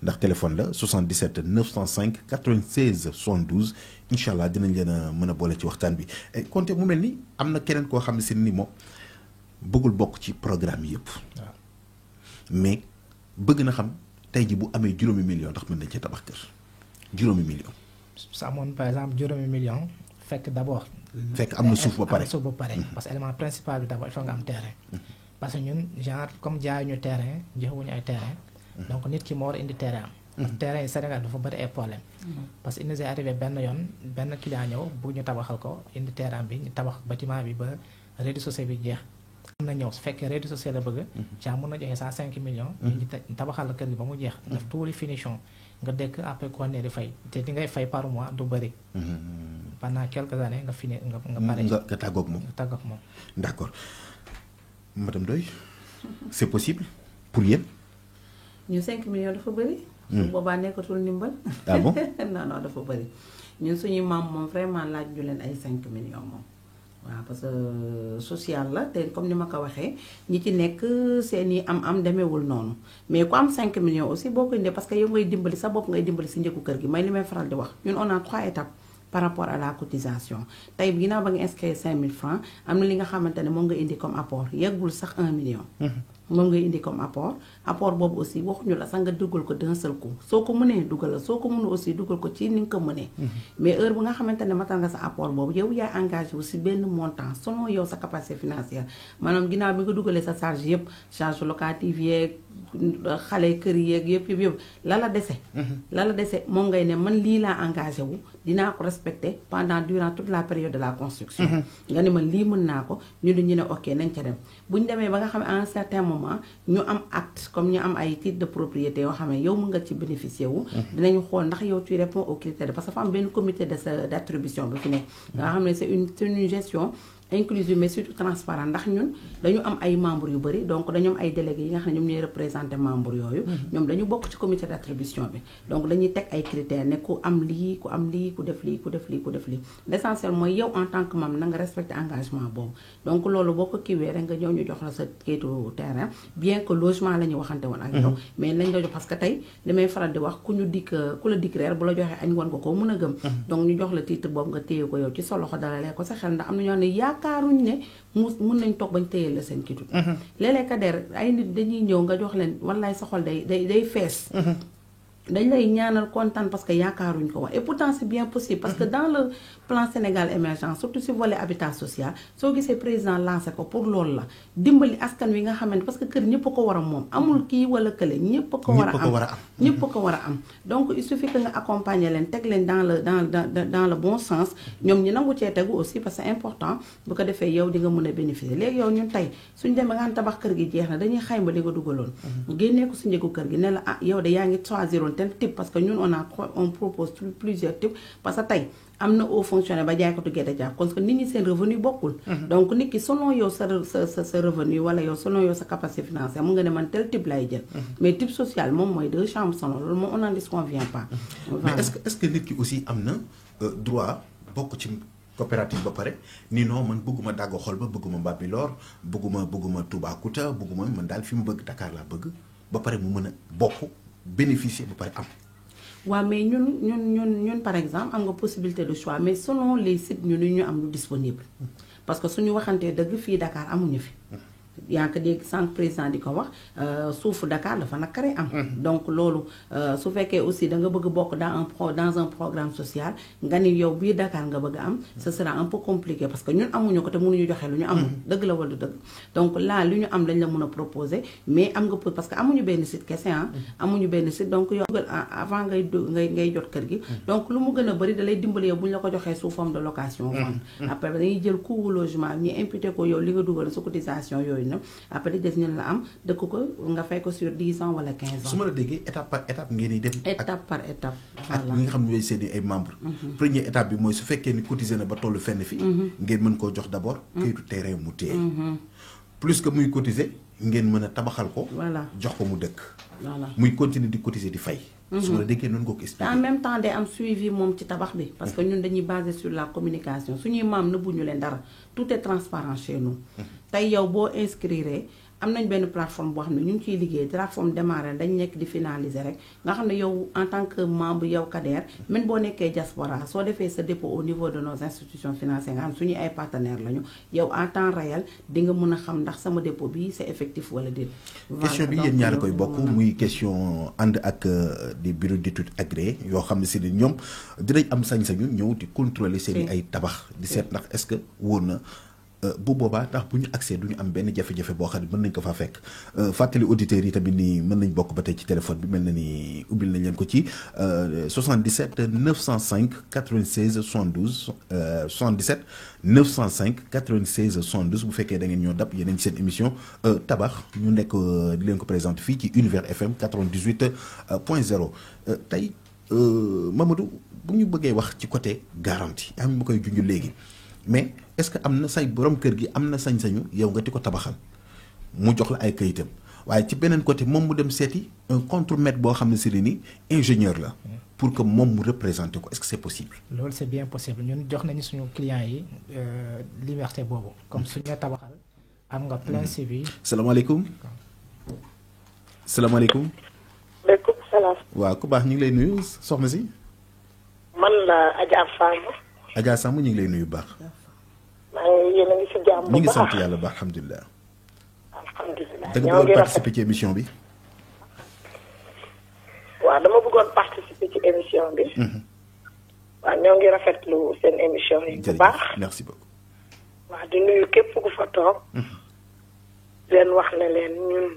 ndax téléphone la 77 905 96 72 incha allah dinañ leen a mën a boole ci waxtaan bi Konté mu mel ni am na keneen koo xam ne si ni moom bëggul bokk ci programme yëpp. waaw mais bëgg na xam tey ji bu amee juróomi million ndax mën nañ ci tabax kër juróomi million. su amoon par exemple juróomi million fekk d'abord. fekk am na suuf ba pare parce que élément principal bi d'abord il faut nga am terrain. parce que ñun genre comme jaayuñu terrain joxewuñu ay terrain. donc nit ki moo war a indi terrain am. parce que terrain yi Sénégal dafa bëri ay problème parce que il nous est arrivé benn client ñëw bu ñu tabaxal ko indi terrain bi ñu tabax bâtiment bi ba rez-de-chaussée bi jeex. mën na ñëw su fekkee rez-de-chaussée la bëgg. genre mën na joxe 105 millions. ñu tabaxal la kër gi ba mu jeex. def tous les finitions nga dëkk après ko ne di fay te di ngay fay par mois du bëri. pendant quelques années nga fini nga pare. nga tàggoog moom nga tàggoog moom. d'accord madame Ndoye c'est possible pour yéen. ñu 5 millions dafa bëri. su boobaa nekkatul ndimbal. ah bon non dafa bëri ñun suñuy maam moom vraiment laaj ñu leen ay 5 millions moom. waaw parce que social la te comme ni ma ko waxee ñi ci nekk seen i am demeewul noonu mais ku am 5 millions aussi boo ko indee parce que yow ngay dimbali sa bopp ngay dimbali si njëkku kër gi may li may faral di wax ñun on a 3 étapes par rapport à la cotisation tey ginnaaw ba nga inscrire 5000 francs am na li nga xamante ne moom nga indi comme apport yeggul sax 1 million. moom ngay indi comme apport boobu aussi waxuñu la sax nga dugal ko d'un seul coup soo ko mënee dugal la soo ko mënul aussi dugal ko ci ni nga ko mënee. mais heure bu nga xamante ne matal nga sa apport boobu yow yaay engagé wu si benn montant selon yow sa capacité financière maanaam ginnaaw bi nga dugalee sa charge yëpp charge locative yeeg xale kër yeeg yëpp la la dese moom ngay ne man lii laa engagé wu dinaa ko respecter durant toute la période de la construction. nga ne man lii mën naa ko ñu ne ok nañ ca dem bu ñu demee ba nga xam ne à un certain moment ñu am acte comme ñu am ay titre de propriété yoo xam ne yow mën nga ci bénéficier wu. dinañu xool ndax yow tu réponds aux critères parce que dafa am benn comité d'attribution bi fi nekk. nga xam ne c'est une gestion inclusive mais surtout transparent ndax ñun dañu am ay membres yu bëri donc dañu am ay délégués yi nga xam ne ñoom ñooy représenter membres yooyu. ñoom dañu bokk ci comité d'attribution bi donc dañuy teg ay critères ne ku am lii ku def lii l'essentiel mooy yow en tant que membre na nga respecter engagement boobu donc loolu boo ko kiiwee rek nga ñëw ñu jox la sa kayitu terrain bien que logement la ñu waxante woon ak yow mais nañ la jox parce que tey li may faral di wax ku la dikk reer bu la joxee añ woon nga ko mën a gëm donc ñu jox la titre boobu nga téye ko yow ci sa loxo dalalee ko sa xel ndax am na ñoo ne yaakaaruñ ne mun nañ toog bañ téyeel la seen kitu léeg-léeg Kader ay nit dañuy ñëw nga jox leen wallaay sa xol day fees dañ lay ñaanal kontaan parce que yaakaaruñ ko wax et pourtant c'est bien possible parce que dans le plan Sénégal émergent surtout si volet habitat social soo gisee président lancé ko pour loolu la dimbali askan wi nga xamante parce que kër ñëpp ko war a moom amul kii wala kële ñëpp ko war a am donc il suffit que nga accompagner leen teg leen dans le bon sens ñoom ñi nangu cee tegu aussi parce que c'est important bu ko defee yow di nga mën a bénéficier léegi yow ñun tey suñ demee nga xam tabax kër gi jeex na dañuy xayma li nga dugaloon génnee ko si njëgu kër gi ne la yow de yaa ngi choisiroon tel type parce que ñun on propose plusieurs types parce que tey am na haut fonctionnaire ba jaaykatu gerte caaf parce que nit ñi seen revenu bokkul. donc nit ki selon yow sa revenu wala yow selon yow sa capacité financière mu nga ne man tel type lay jël. mais type social moom mooy 2 chambres salon loolu moom on n'en disconvient pas. mais est-ce que nit ki aussi am na droit bokk ci coopérative ba pare ni non man bëgguma dàggo xol ba bëgguma Bambilor bëgguma Toubacouta bëgguma man daal fi mu bëgg Dakar laa bëgg ba pare mu mën a bokk bénéficier ba pare am. waaw mais ñun par exemple am nga possibilité de choix mais selon les sites ñu am lu disponible parce que suñu waxantee dëgg fii Dakar amuñu fi. yaa ngi ko dégg sànq président di ko wax suufu Dakar dafa nakare am. donc loolu su fekkee aussi da nga bëgg bokk dans un programme social nga ni yow bii Dakar nga bëgg am ce sera un peu compliqué parce que ñun amuñu ko te mënuñu joxe lu ñu amul. dëgg la wala dëgg donc là lu ñu am dañ la mën a proposer mais am nga parce que amuñu benn site kese amuñu benn site donc yow avant ngay jot kër gi. donc lu mu gën a bëri da lay dimbali yow bu ñu la ko joxee sous forme de location. après dañuy jël coût logement ñi imputé ko yow li nga dugal sa cotisation yooyu. après des ñu la am dëkk ko nga fay ko sur 10 ans wala 15 ans. su ma la déggee étape par étape ngeen di dem. étape par étape. ak ñi nga xam ne ñooy seen ay membres. première étape bi mooy su fekkee ni cotisé na ba tollu fenn fi. ngeen mën koo jox d'abord. kayitu terrain mu téye. plus que muy cotiser ngeen mën a tabaxal ko. voilà jox ko mu dëkk. voilà muy continuer di cotiser di fay. su ma la déggee noonu nga ko expliqué. en même temps day am suivi moom ci tabax bi parce que ñun dañuy basé sur la communication suñuy maam nëbbuñu leen dara tout est transparent chez nous. tey yow boo inscrire am nañ benn plateforme boo xam ne ñu ngi ciy liggéey plateforme démarré dañ nekk di finaliser rek nga xam ne yow en tant que membre yow Kader même boo nekkee diaspora soo defee sa dépôt au niveau de nos institutions financières nga xam suñuy ay partenaires lañu yow en temps réel di nga mën a xam ndax sama dépôt bi c'est effectif wala déet. question bi yéen ñaari koy bokk muy question ànd ak des bureaux d'études agréés yoo xam ne si ni ñoom dinañ am sañ-sañu ñëw di contrôler seen ay tabax di seet ndax est-ce que wóor na. bu boobaa ndax bu ñu accès du ñu am benn jafe-jafe boo xam ne mën nañ ko faa fekk fàttali auditeurs yi tamit ni mën nañ bokk ba tey ci téléphone bi mel na ni ubbil nañ leen ko ci 77 905 96 72 77 905 96 72 bu fekkee da ngeen ñoo dab yeneen ci seen émission tabax ñu nekk di leen ko présenter fii ci Univers FM 98.0 tey Mamadou bu ñu bëggee wax ci côté garantie am ma koy junj léegi mais est-ce que am na say borom kër gi am na sañ-sañu yow nga ti ko tabaxal mu jox la ay kayitam waaye ci beneen côté moom mu dem seeti un contremaître boo xam ne si ni ingénieur la pour que moom mu représenter ko est-ce que c'est possible. loolu c'est bien possible ñun jox nañu suñu clients yi liberté boobu comme suñu la tabaxal am nga plein suivi. salaamaaleykum. salaamaaleykum. maaleykum salaam. waaw ku baax ñu ngi lay nuyu soxna si. man la Adja Samb. Adja Samb ñu ngi lay nuyu bu baax. maa ngi yéen a ngi si jàmm bu baax ñu ngi sant yàlla bu baax alhamdulilah. alhamdulilah da nga bëggoon participer ci émission bi. waaw dama bëggoon participer ci émission bi. waaw ñoo ngi rafetlu seen émission yi bu baax. merci beaucoup. waaw di nuyu képp ku fa toog. leen wax ne leen ñun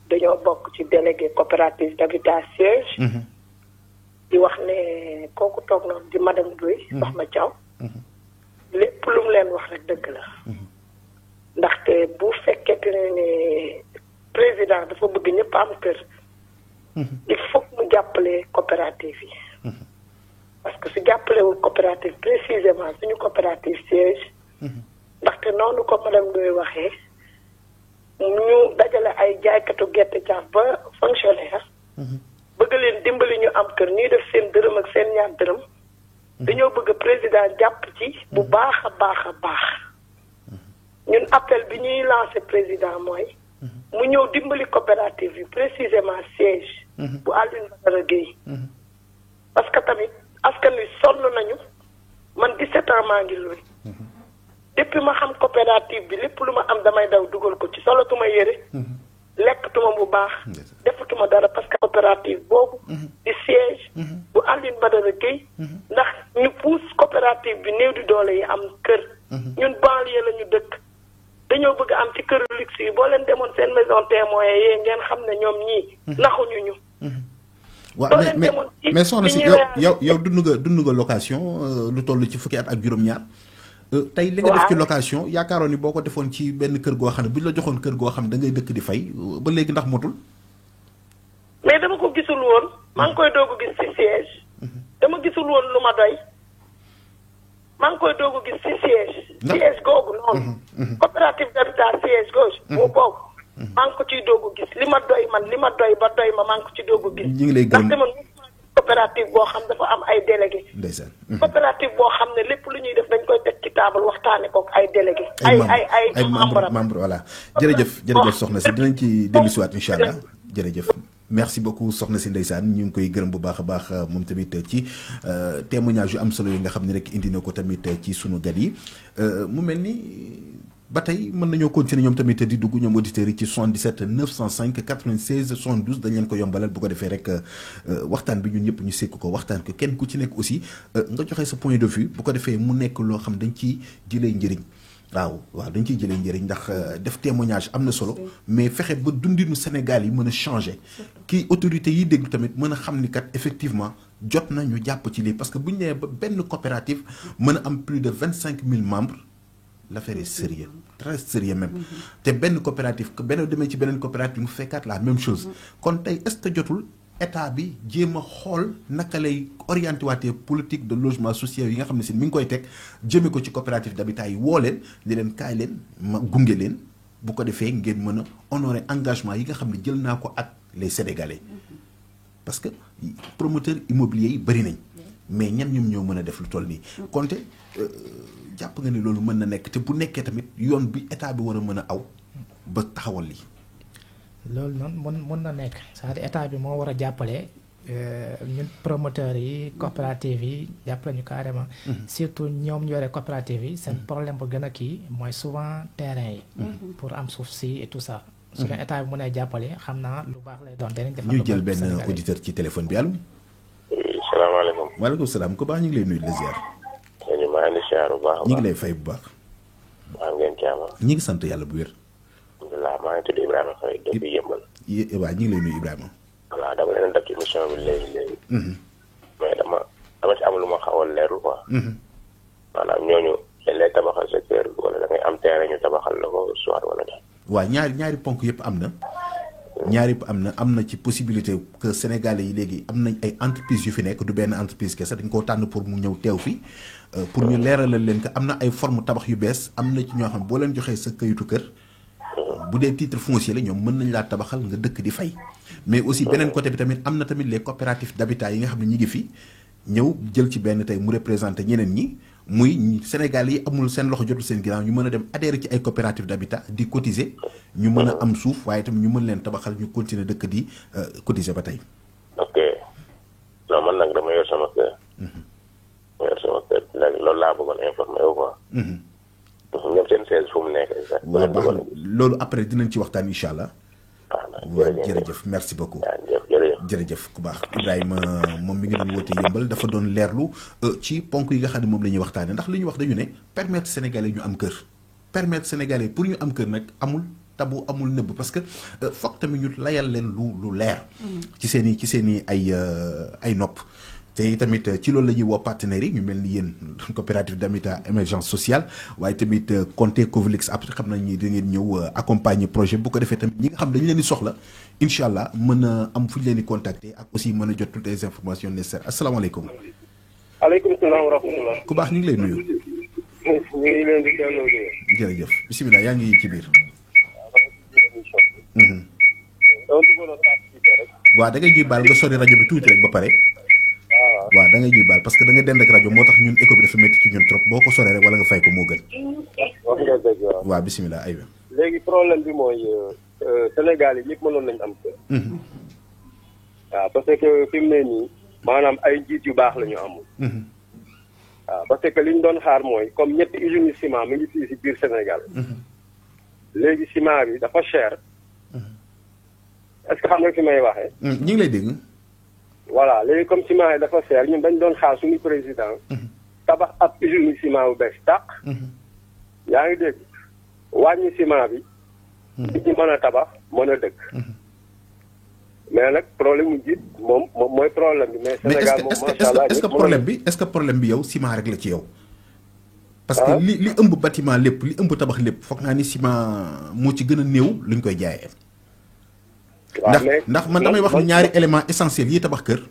dañoo bokk ci délégué coopérative d'habitat siège. di wax ne kooku toog noonu di madame Ndoye Soxna Thiaw. lépp lu mu leen wax rek dëgg la. ndaxte bu fekkee ne président dafa bëgg ñëpp am kër. il faut mu jàppale coopérative yi. parce que su jàppalewul coopérative précisément suñu coopérative siège. ndaxte noonu ko madame Ndoye waxee ñu dajale ay jaaykatu gerte caaf ba fonctionnaire. bëgg leen dimbali ñu am kër ñuy def seen dërëm ak seen ñaar dërëm. dañoo bëgg président jàpp ci bu baax a baax a baax. ñun appel bi ñuy lancé président mooy. mu ñëw dimbali coopérative yi précisément siège. bu Alioune Badara Gueye. parce que tamit askan wi sonn nañu man 17 ans maa ngi luy. depuis ma xam coopérative bi lépp lu ma am damay daw dugal ko ci solatuma yére. lekkatuma bu baax. defatuma dara parce que coopérative boobu. di siège. bu Alioune Badara Gueye. ndax ñu pousse coopérative bi néew di doole yi am kër. ñun banlieue la ñu dëkk. dañoo bëgg am ci kër luxe yi boo leen demoon seen maison témoin yee ngeen xam ne ñoom ñii. naxuñu ñu. waaw mais soxna si yow dund nga location lu toll ci fukki at ak juróom-ñaar. tey li nga def ci location yaakaaroon ni boo ko defoon ci benn kër goo xam ne bu ñu la joxoon kër goo xam ne da ngay dëkk di fay ba léegi ndax motul. mais dama ko gisul woon maa ngi koy doog a gis ci siège. dama gisul woon lu ma doy. ngi koy doog a gis ci siège googu noonu. coopérative d'habitat siège gauche. boobu maa ngi ko ciy doog a gis li ma doy ba doy ma maa ngi ko ci doog a gis. ñu ngi lay gërëm ndaxte man coopérative boo xam dafa am ay délégué. ndeysaan. coopérative boo xam ne lépp lu ñuy def dañ koy teg ci table waxtaane ko ay délégué. ay membre voilà. jërëjëf soxna si dinañ ci dellusiwaat incha allah jërëjëf. merci beaucoup soxna si ndeysaan ñu ngi koy gërëm bu baax a baax moom tamit ci témoignage yu am solo yi nga xam ne rek indi na ko tamit ci sunu gat yi mu mel ni ba tey mën nañoo continuer ñoom tamit di dugg ñoom auditeurs yi ci 77 905 96 72 dañ leen ko yombalal bu ko defee rek waxtaan bi ñun ñëpp ñu sekk ko waxtaan ko kenn ku ci nekk aussi nga joxe sa point de vue bu ko defee mu nekk loo xam dañ ciy jëlee njëriñ. waaw dañ ciy jëlee njëriñ ndax def témoignage am na solo mais fexe ba dundinu Sénégal yi mën a changer kii autorités yi déglu tamit mën a xam ni kat effectivement jot na ñu jàpp ci lii parce que bu ñu nee ba benn coopérative mën a am plus de 25 000 membres l'affaire est sérieux très sérieux même te benn coopérative benn demee ci beneen coopérative mu fekkaat la même chose kon tey est-ce que jotul état bi jéem a xool naka lay orienté waatee politique de logement social yi nga xam ne si mi ngi koy teg jëme ko ci coopérative d'habitat yi woo leen li leen kaay leen ma gunge leen bu ko defee ngeen mën a honorer engagement yi nga xam ne jël naa ko ak les Sénégalais parce que promoteur immobilier yi bëri nañ mais ñan ñoom ñoo mën a def lu toll nii konte jàpp nga ni loolu mën na nekk te bu nekkee tamit yoon bi état bi war a mën a aw ba taxawal lii loolu noonu mën na nekk c'est-à-dire état bi moo war a jàppale ñun promoteurs yi coopérative yi jàppale ñu carrément surtout ñoom ñu yore coopérative yi seen problème bu gën a kii mooy souvent terrain yi pour am suuf si et tout ça su leen état bi mënee jàppale xam naa lu baax lay doon danañ defal ñu jël benn auditeur ci téléphone bi allo salaamaaleykum waaleykum salaam ku baax ñu ngi lay nuyu la ziar ñu maa ngi siyaar bu baax ñu ngi lay fay bu baax maa ngeen caama ñi ngi sant yàlla bu wér alhamdulilah maa ngi tudd Ibrahima Faye depuis Yëmbal waaw ñu ngi lay nuyu Ibrahima voilà dama leen def ci émission bi léegi mais dama ci am lu ma xaw a leerlu quoi maanaam ñooñu dañ lay tabaxal sa kër wala da ngay am terrain ñu tabaxal la ko soit wala daal waaw ñaari ponk yëpp am na am na ci possibilité que Sénégalais yi léegi am nañ ay entreprises yu fi nekk du benn entreprise kese dañ koo tànn pour mu ñëw teew fi pour ñu leeralal leen que am na ay forme tabax yu bees am na ci ñoo xam boo leen joxee sa këyitu kër bu dee titre foncier la ñoom mën nañ laa tabaxal nga dëkk di fay mais aussi beneen côté bi tamit am na tamit les coopératives d'habitat yi nga xam ne ñi ngi fi ñëw jël ci benn tey mu représenté ñeneen ñi muy Sénégal yi amul seen loxo jotul seen ginnaaw ñu mën a dem adhérer ci ay coopératives d'habitat di cotiser ñu mën a am suuf waaye tamit ñu mën leen tabaxal ñu continuer dëkk di cotiser ba tey. ok non man nag dama yor sama kër. léegi loolu laa bëggoon informer wu quoi. ñoom seen siège fu mu nekk. waaw baax na loolu après dinañ ci waxtaan incha allah. waaw jërëjëf merci beaucoup. jërëjëf ku baax Ibrahima moom mi ngi doon woote yëmbal dafa doon leerlu ci ponk yi nga xam ne moom la ñuy waxtaane ndax li ñu wax dañu ne permettre Sénégalais ñu am kër permettre Sénégalais pour ñu am kër nag amul tabu amul nëbb parce que foog tamit ñu layal leen lu leer ci seen i ay nopp te tamit ci loolu la ñuy woo partenaires yi ñu mel ni yéen coopérative d'habitat émergence sociale waaye tamit compté Covilix après xam nañ ni da ngeen ñëw accompagner projet bu ko defee tamit ñi nga xam dañu leen di soxla incha allah mën a am fu ñu leen di contacter ak aussi mën a jot toutes les informations nécessaires asalaamaaleykum. aleykum salaam wa rahmatulah. ku baax ñu ngi lay nuyu. ñu ngi leen di delloo nuyu. jërëjëf bisimilah yaa ngi ci biir. waaw da ngay ñuy baal nga sori rajo bi tuuti rek ba pare. waaw da ngay ñuy baal parce que da nga dend ak rajo moo tax ñun écho bi dafa métti ci ñun trop boo ko soree rek wala nga fay ko moo gën. wax nga dëgg waaw. waaw bisimilah aywa. léegi problème bi mooy Sénégal yi ñëpp mënoon nañu am kër. waaw parce que fi mu ne nii maanaam ay njiit yu baax la ñu amul. waaw parce que li ñu doon xaar mooy comme ñetti usines ciment mi ngi fii si biir Sénégal. léegi ciment bi dafa cher. est-ce que xam nga fi may waxee. ñu ngi lay dégg. voilà léegi comme ciment yi dafa cher ñun dañ doon xaar suñu président. tabax ab usine ciment bu bees tàq. yaa ngi dégg wàññi ciment bi. nit ñi mën a tabax mën a dëkk. mais nag problème mu jiit moom mooy problème bi. mais Sénégal moom macha allah est-ce que problème bi yow ciment rek la ci yow. parce que li ëmb bâtiment lépp li ëmb tabax lépp foog naa ni ciment moo ci gën a néew luñ koy jaayee. ndax man damay wax ni ñaari élément essentiel yi tabax kër.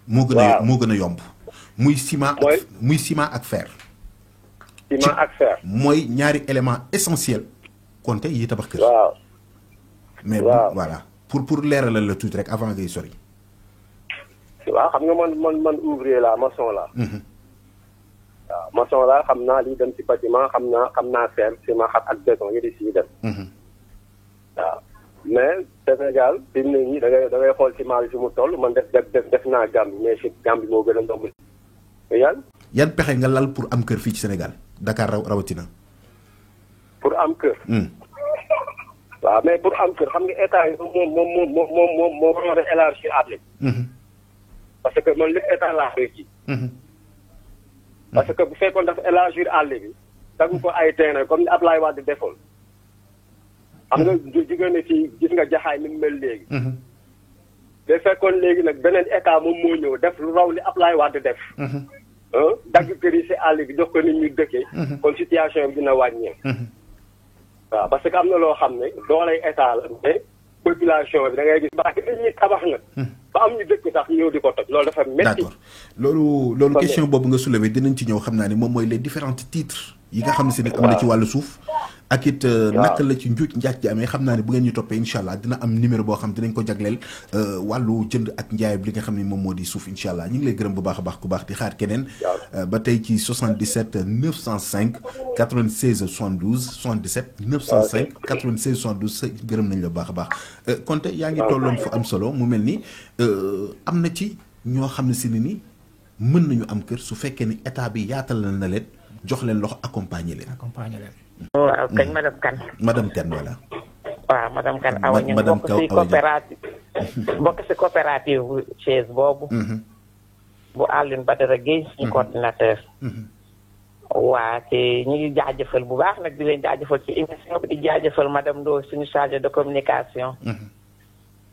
moo gën a yomb muy ciment ak fer. ciment ak fer. mooy ñaari élément essentiel Konté yi tabax kër. waaw. mais waaw voilà pour leeralal la tuuti rek avant ngay sori. waaw xam nga man ouvrier la maçon la. waaw maçon la xam naa li dem ci bâtiment xam naa fer ciment ak béton yi di siy dem. waaw mais Sénégal fi mu ne nii da ngay xool ciment bi fi mu toll man def naa Gambie mais si Gambie moo gën a ndomb. yan pexe nga lal pour am kër fii ci Sénégal Dakar rawatina. pour am kër. waaw mais pour am kër xam nga état yi moom war a élargir àll bi. parce que man lépp état laa koy ji. parce que bu fekkoon dafa élargir àll bi tegu ko ay terrain comme ni Ablaye Wade defoon. xam nga jigéen ñi fii gis nga jaxaay ni mu mel léegi. da fekkoon léegi nag beneen état moom moo ñëw def lu raw li Ablaye Wade def. dagg kër yi si àll bi jox ko nit ñu dëkkee. kon situation bi dina wàññeeku. waaw parce que am na loo xam ne doolay état la mais population bi da ngay gis baax nit ñi tabax na. ba am ñu dëkk sax ñëw di ko toj loolu dafa métti. d'accord loolu question boobu nga soulevé dinañ ci ñëw xam naa ni moom mooy les différents titres yi nga xam ne si ne am na ci wàllu suuf. ak it naka la ci njuuj njaaj ji amee xam naa ne bu ngeen ñu toppee incha allah dina am numéro boo xam dinañ ko jagleel wàllu jënd ak njaay bi li nga xam ne moom moo di suuf incha allah ñu ngi lay gërëm bu baax a baax ku baax di xaar keneen. ba tey ci 77 905 96 72 77 905 96 72 gërëm nañ la bu baax a baax. Konté yaa ngi tolloon fu am solo mu mel ni am na ci ñoo xam ne si ni mën nañu am kër su fekkee ni état bi yaatal na leen jox leen loxo accompagner leen. waaw kañ madame Kane. madame Kane voilà. waaw madame Kane awa ñu bokk ci coopérative. bokk ci coopérative bu Thiès boobu. bu Alioune Badara Guèye suñu coordinateur. waa te ñu ngi jaajëfal bu baax nag di leen jaajëfal ci émission bi di jaajëfal madame Ndo suñu chargé de communication.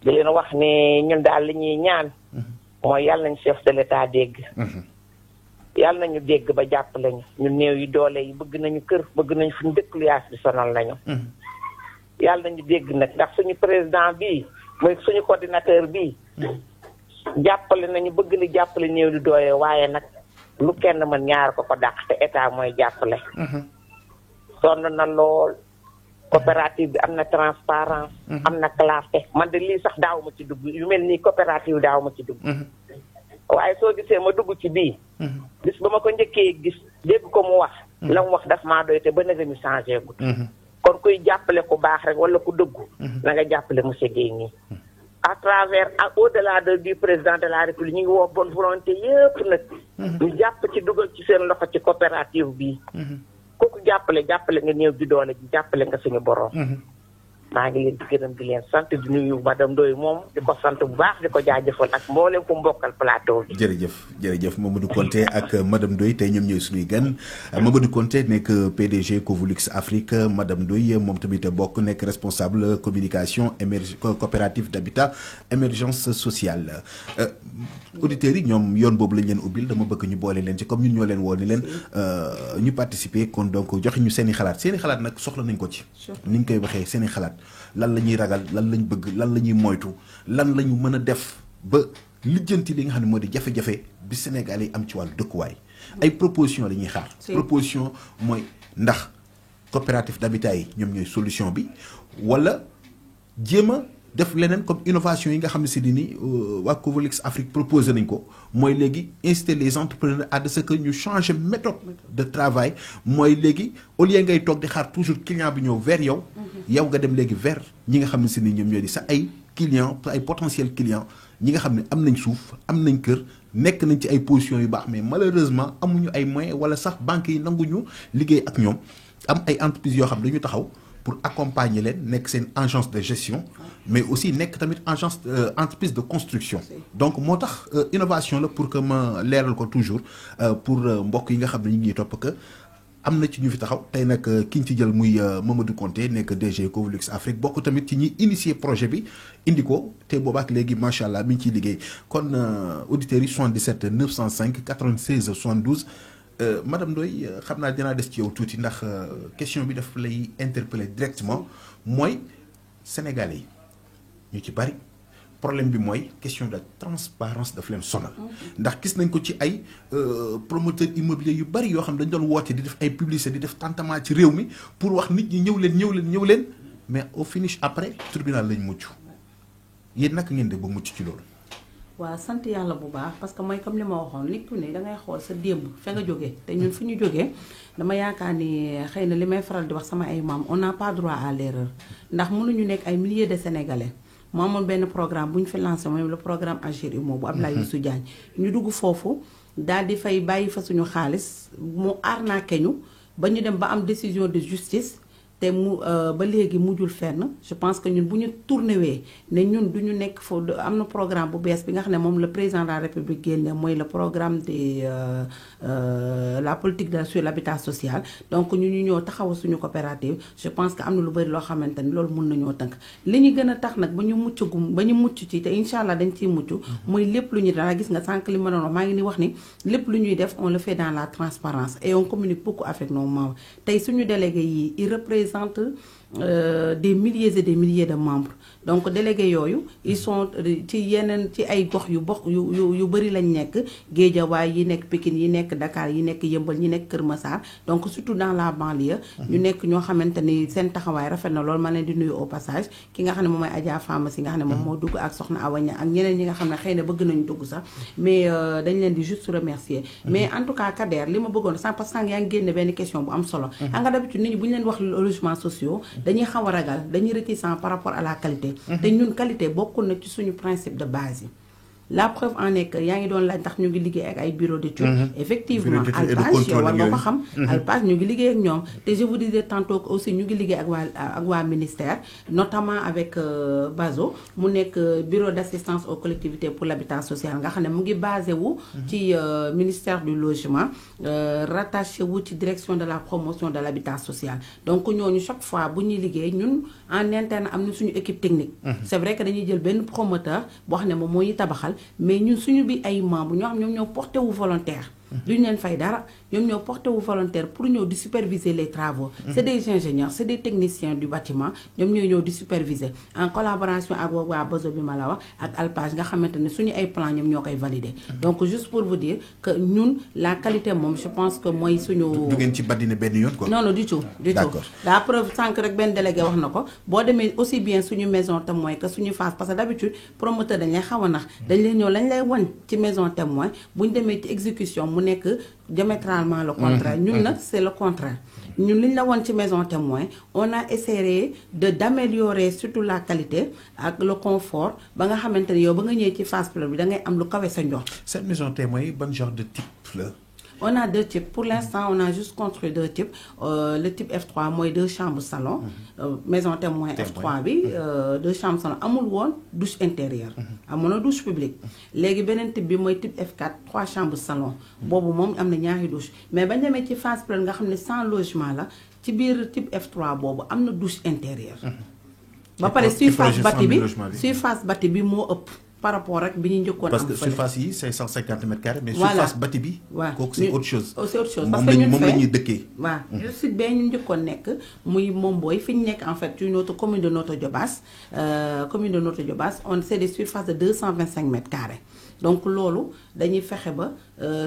di leen wax ne ñun daal li ñuy ñaan. mooy yàlla nañ chef de l'état dégg. yàlla nañu dégg ba jàppale ñu ñun néew yi doole yi bëgg nañu kër bëgg nañu fu ñu dëkk lu yaas bi sonal nañu. yàlla nañu dégg nag ndax suñu président bii mooy suñu coordinateur bii. jàppale nañu bëgg li jàppale néew di doole waaye nag lu kenn mën ñaar ko dàq te état mooy jàppale. sonn na lool coopérative bi am na transparence am na clarté man de lii sax daaw ma ci dugg yu mel nii coopérative daaw ma ci dugg. waaye soo gisee ma dugg ci bii. bis ba ma ko njëkkee gis dégg ko mu wax. la mu wax daf maa doy te ba nag mi changé gut. kon kuy jàppale ku baax rek wala ku dëggu. na nga jàppale monsieur Guèye nii. à travers au-delà du président de la République ñu ngi woo bonne volonté yëpp nag. ñu jàpp ci dugal ci seen loxo ci coopérative bii. kooku jàppale nga néew di doole ji jàppale nga suñu borom. maa ngi leen di gërëm di leen sant di nuyu madame Ndoye moom di ko sant bu baax di ko jaajëfal ak mboolem ku mbokkal plateau bi. jërëjëf Mamadou Konté ak madame Ndoye tey ñoom ñooy suñuy gan Mamadou Konté nekk PDG Covolux Afrique madame Ndoye moom tamit bokk nekk responsable communication coopérative d'habitat émergence sociale. auditeurs yi ñoom yoon boobu lañ leen ubbil dama bëgg ñu boole leen ci comme ñun ñoo leen woo ni leen ñu participer kon donc joxe ñu seen i xalaat nag soxla nañ ko ci. ni ñu koy waxee seen i xalaat. lan la ñuy ragal lan lañ bëgg lan la ñuy moytu lan la ñu mën a def ba lijjanti li nga xam ne moo di jafe-jafe bi Sénégal yi am ci wàllu dëkkuwaay. ay proposition la ñuy xaar. proposition mooy ndax coopérative d'habitat yi ñoom ñooy solution bi wala jéem a def leneen comme innovation yi nga xam ne si ni waa Covolux Afrique proposé nañ ko mooy léegi inciter les entrepreneurs à ce que ñu changer méthode de travail mooy léegi au lieu ngay toog di xaar toujours client bi ñëw vers yow. yow nga dem léegi vers ñi nga xam ne si ni ñoom ñoo di sa ay clients ay potentiels clients ñi nga xam ne am nañ suuf am nañ kër nekk nañ ci ay positions yu baax mais malheureusement amuñu ay moyens wala sax banques yi nanguñu liggéey ak ñoom am ay entreprises yoo xam dañu taxaw pour accompagner leen nekk seen agence de gestion mais aussi nekk tamit agence entreprise de construction. donc moo tax innovation la pour que ma leeral ko toujours pour mbokk yi nga xam ne ñu ngi topp que am na ci ñu fi taxaw tey nag ki ñu ci jël muy Mamadou Konté nekk DG Covolux Afrique bokk tamit ci ñi initier projet bi indi ko te boobaak léegi macha allah mi ngi ciy liggéey kon auditeurs yi 77 905 96 72 madame Ndoye xam naa dinaa des ci yow tuuti ndax question bi daf lay interpeller directement mooy Sénégalais yi ñu ci bari problème bi mooy question de transparence daf leen sonal ndax gis nañ ko ci ay promoteur immobilier yu bari yoo xam dañ doon woote di def ay publicité di def tentement ci réew mi pour wax nit ñi ñëw leen mais au finish après tribunal lañ mucc yéen naka ngeen de ba mucc ci loolu. waaw sant yàlla bu baax parce que mooy comme li ma waxoon nit ku ne dangay xool sa démb fa nga jógee te ñun fi ñu jógee dama yaakaar ni xëy na li may faral di wax sama ay maam on n'a pas droit à l'erreur ndax mënuñu nekk ay milliers de sénégalais mu amoon benn programme bu ñu fi lancé mooy le programme Agir Immo bu Abdoulaye Youssou Diagne ñu dugg foofu daal di fay bàyyi fa suñu xaalis mu arnaqué ñu ba ñu dem ba am décision de justice. te mu ba léegi mujjul fenn je pense que ñun bu ñu tourné wee ne ñun du ñu nekk foofu am na programme bu bees bi nga xam ne moom le président de la république génne mooy le programme de la politique sur l'habitat social donc ñu ñëw taxaw suñu coopérative je pense que am na lu bëri loo xamante ni loolu mun nañoo tënk li ñu gën a tax nag ba ñu mucc ci te incha allah dañ ciy mucc mooy lépp lu ñuy dara gis nga sànq li ma doon wax maa ngi ni wax ni lépp lu ñuy def on le fait dans la transparence et on communique beaucoup avec nos membres tey suñu délégué yi il représente des milliers et des milliers de membres donc délégués yooyu ils sont ci yeneen ci ay gox yu bëri lañ nekk Guédiawaye yi nekk Pikine yi nekk Dakar yi nekk Yëmbal ñi nekk Kër Massar donc surtout dans la banlieue ñu nekk ñoo xamante ni seen taxawaay rafet na loolu ma leen di nuyu au passage ki nga xam ne moom mooy Adja Pharmacie nga xam ne moom moo dugg ak Soxna Awa Niang ak ñeneen ñi nga xam ne xëy na bëgg nañu dugg sax mais dañ leen di juste remercier mais en tout cas Kader li ma bëggoon sax parce que yaa ngi génne benn question bu am solo nga d'habitude nit ñi bu ñu leen wax logements sociaux dañuy xaw a ragal dañuy réticent par rapport à la qualité te ñun qualité bokkul na ci suñu principe de base yi la preuve en est que yaa ngi doon laaj ndax ñu ngi liggéey ak ay bureau d'études effectivement Alpage yow war nga ko xam Alpage ñu ngi liggéey ak ñoom te je vous disais tantôt que aussi ñu ngi liggéey ak waa ministère notamment avec Bazo mu nekk bureau d'assistance aux collectivités pour l'habitat social nga xam ne mu ngi basé wu ci ministère du logement rattaché wu ci direction de la promotion de l'habitat social donc ñooñu chaque fois bu ñuy liggéey ñun en interne am na suñu équipe technique c'est vrai que dañuy jël benn promoteur boo xam ne moom moo ñu tabaxal mais ñun suñu bi ay membres ñoo xam ñoom ñoo porté wu volontaire duñu leen fay dara ñoom ñoo porté wu volontaire pour ñëw di superviser les travaux c'est des ingénieurs c'est des techniciens du bâtiment ñoom ñooy ñëw di superviser en collaboration ak waa Bozo bi ma la wax ak Alpage nga xamante ne suñu ay plan ñoom ñoo koy valider donc juste pour vous dire que ñun la qualité moom je pense que mooy suñu du ngeen ci badine benn yoon quoi non du tout la preuve sànq rek benn délégué wax na ko boo demee aussi bien suñu maison témoin que suñu phase parce que d'habitude promoteur dañ lay xaw a nax dañ lay ñëw lañ lay wan ci maison témoin buñ demee ci exécution mu nekk diamétralement le contraire ñun nag c'est le contraire ñun li ñu la woon ci maison témoin on a essayé d'améliorer surtout la qualité ak le confort ba nga xamante ne yow ba nga ñëwee ci phase pilote bi da ngay am lu kawe sa njort. cette maison témoin ban genre de type la. On a deux types. Pour l'instant, on a juste construit deux types. Le type F3, moi, 2 chambres salon. Maison témoin F3, bi, 2 chambres salon. Amul won douche intérieure. Amul douche publique. Légui benen type bi moy type F4, 3 chambres salon. Bobu mom amna ñaari douche. Mais bañ démé ci phase pleine nga xamné sans logement la, ci biir type F3 bobu amna douche intérieure. Ba paré surface bâti bi mo ëpp. Par rapport ak bi ñu njëkkoon am parce que surface yi c'est 150 mètres carrés mais surface bâti bi kooku c'est autre chose c'est autre chose parce que ñun moom la ñuy dëkkee waaw juste bee ñu njëkkoon nekk muy moom booy fi ñu nekk en fait ci notre commune de Notto Diobass on c'est des surfaces de 225 mètres carrés donc loolu dañuy fexe ba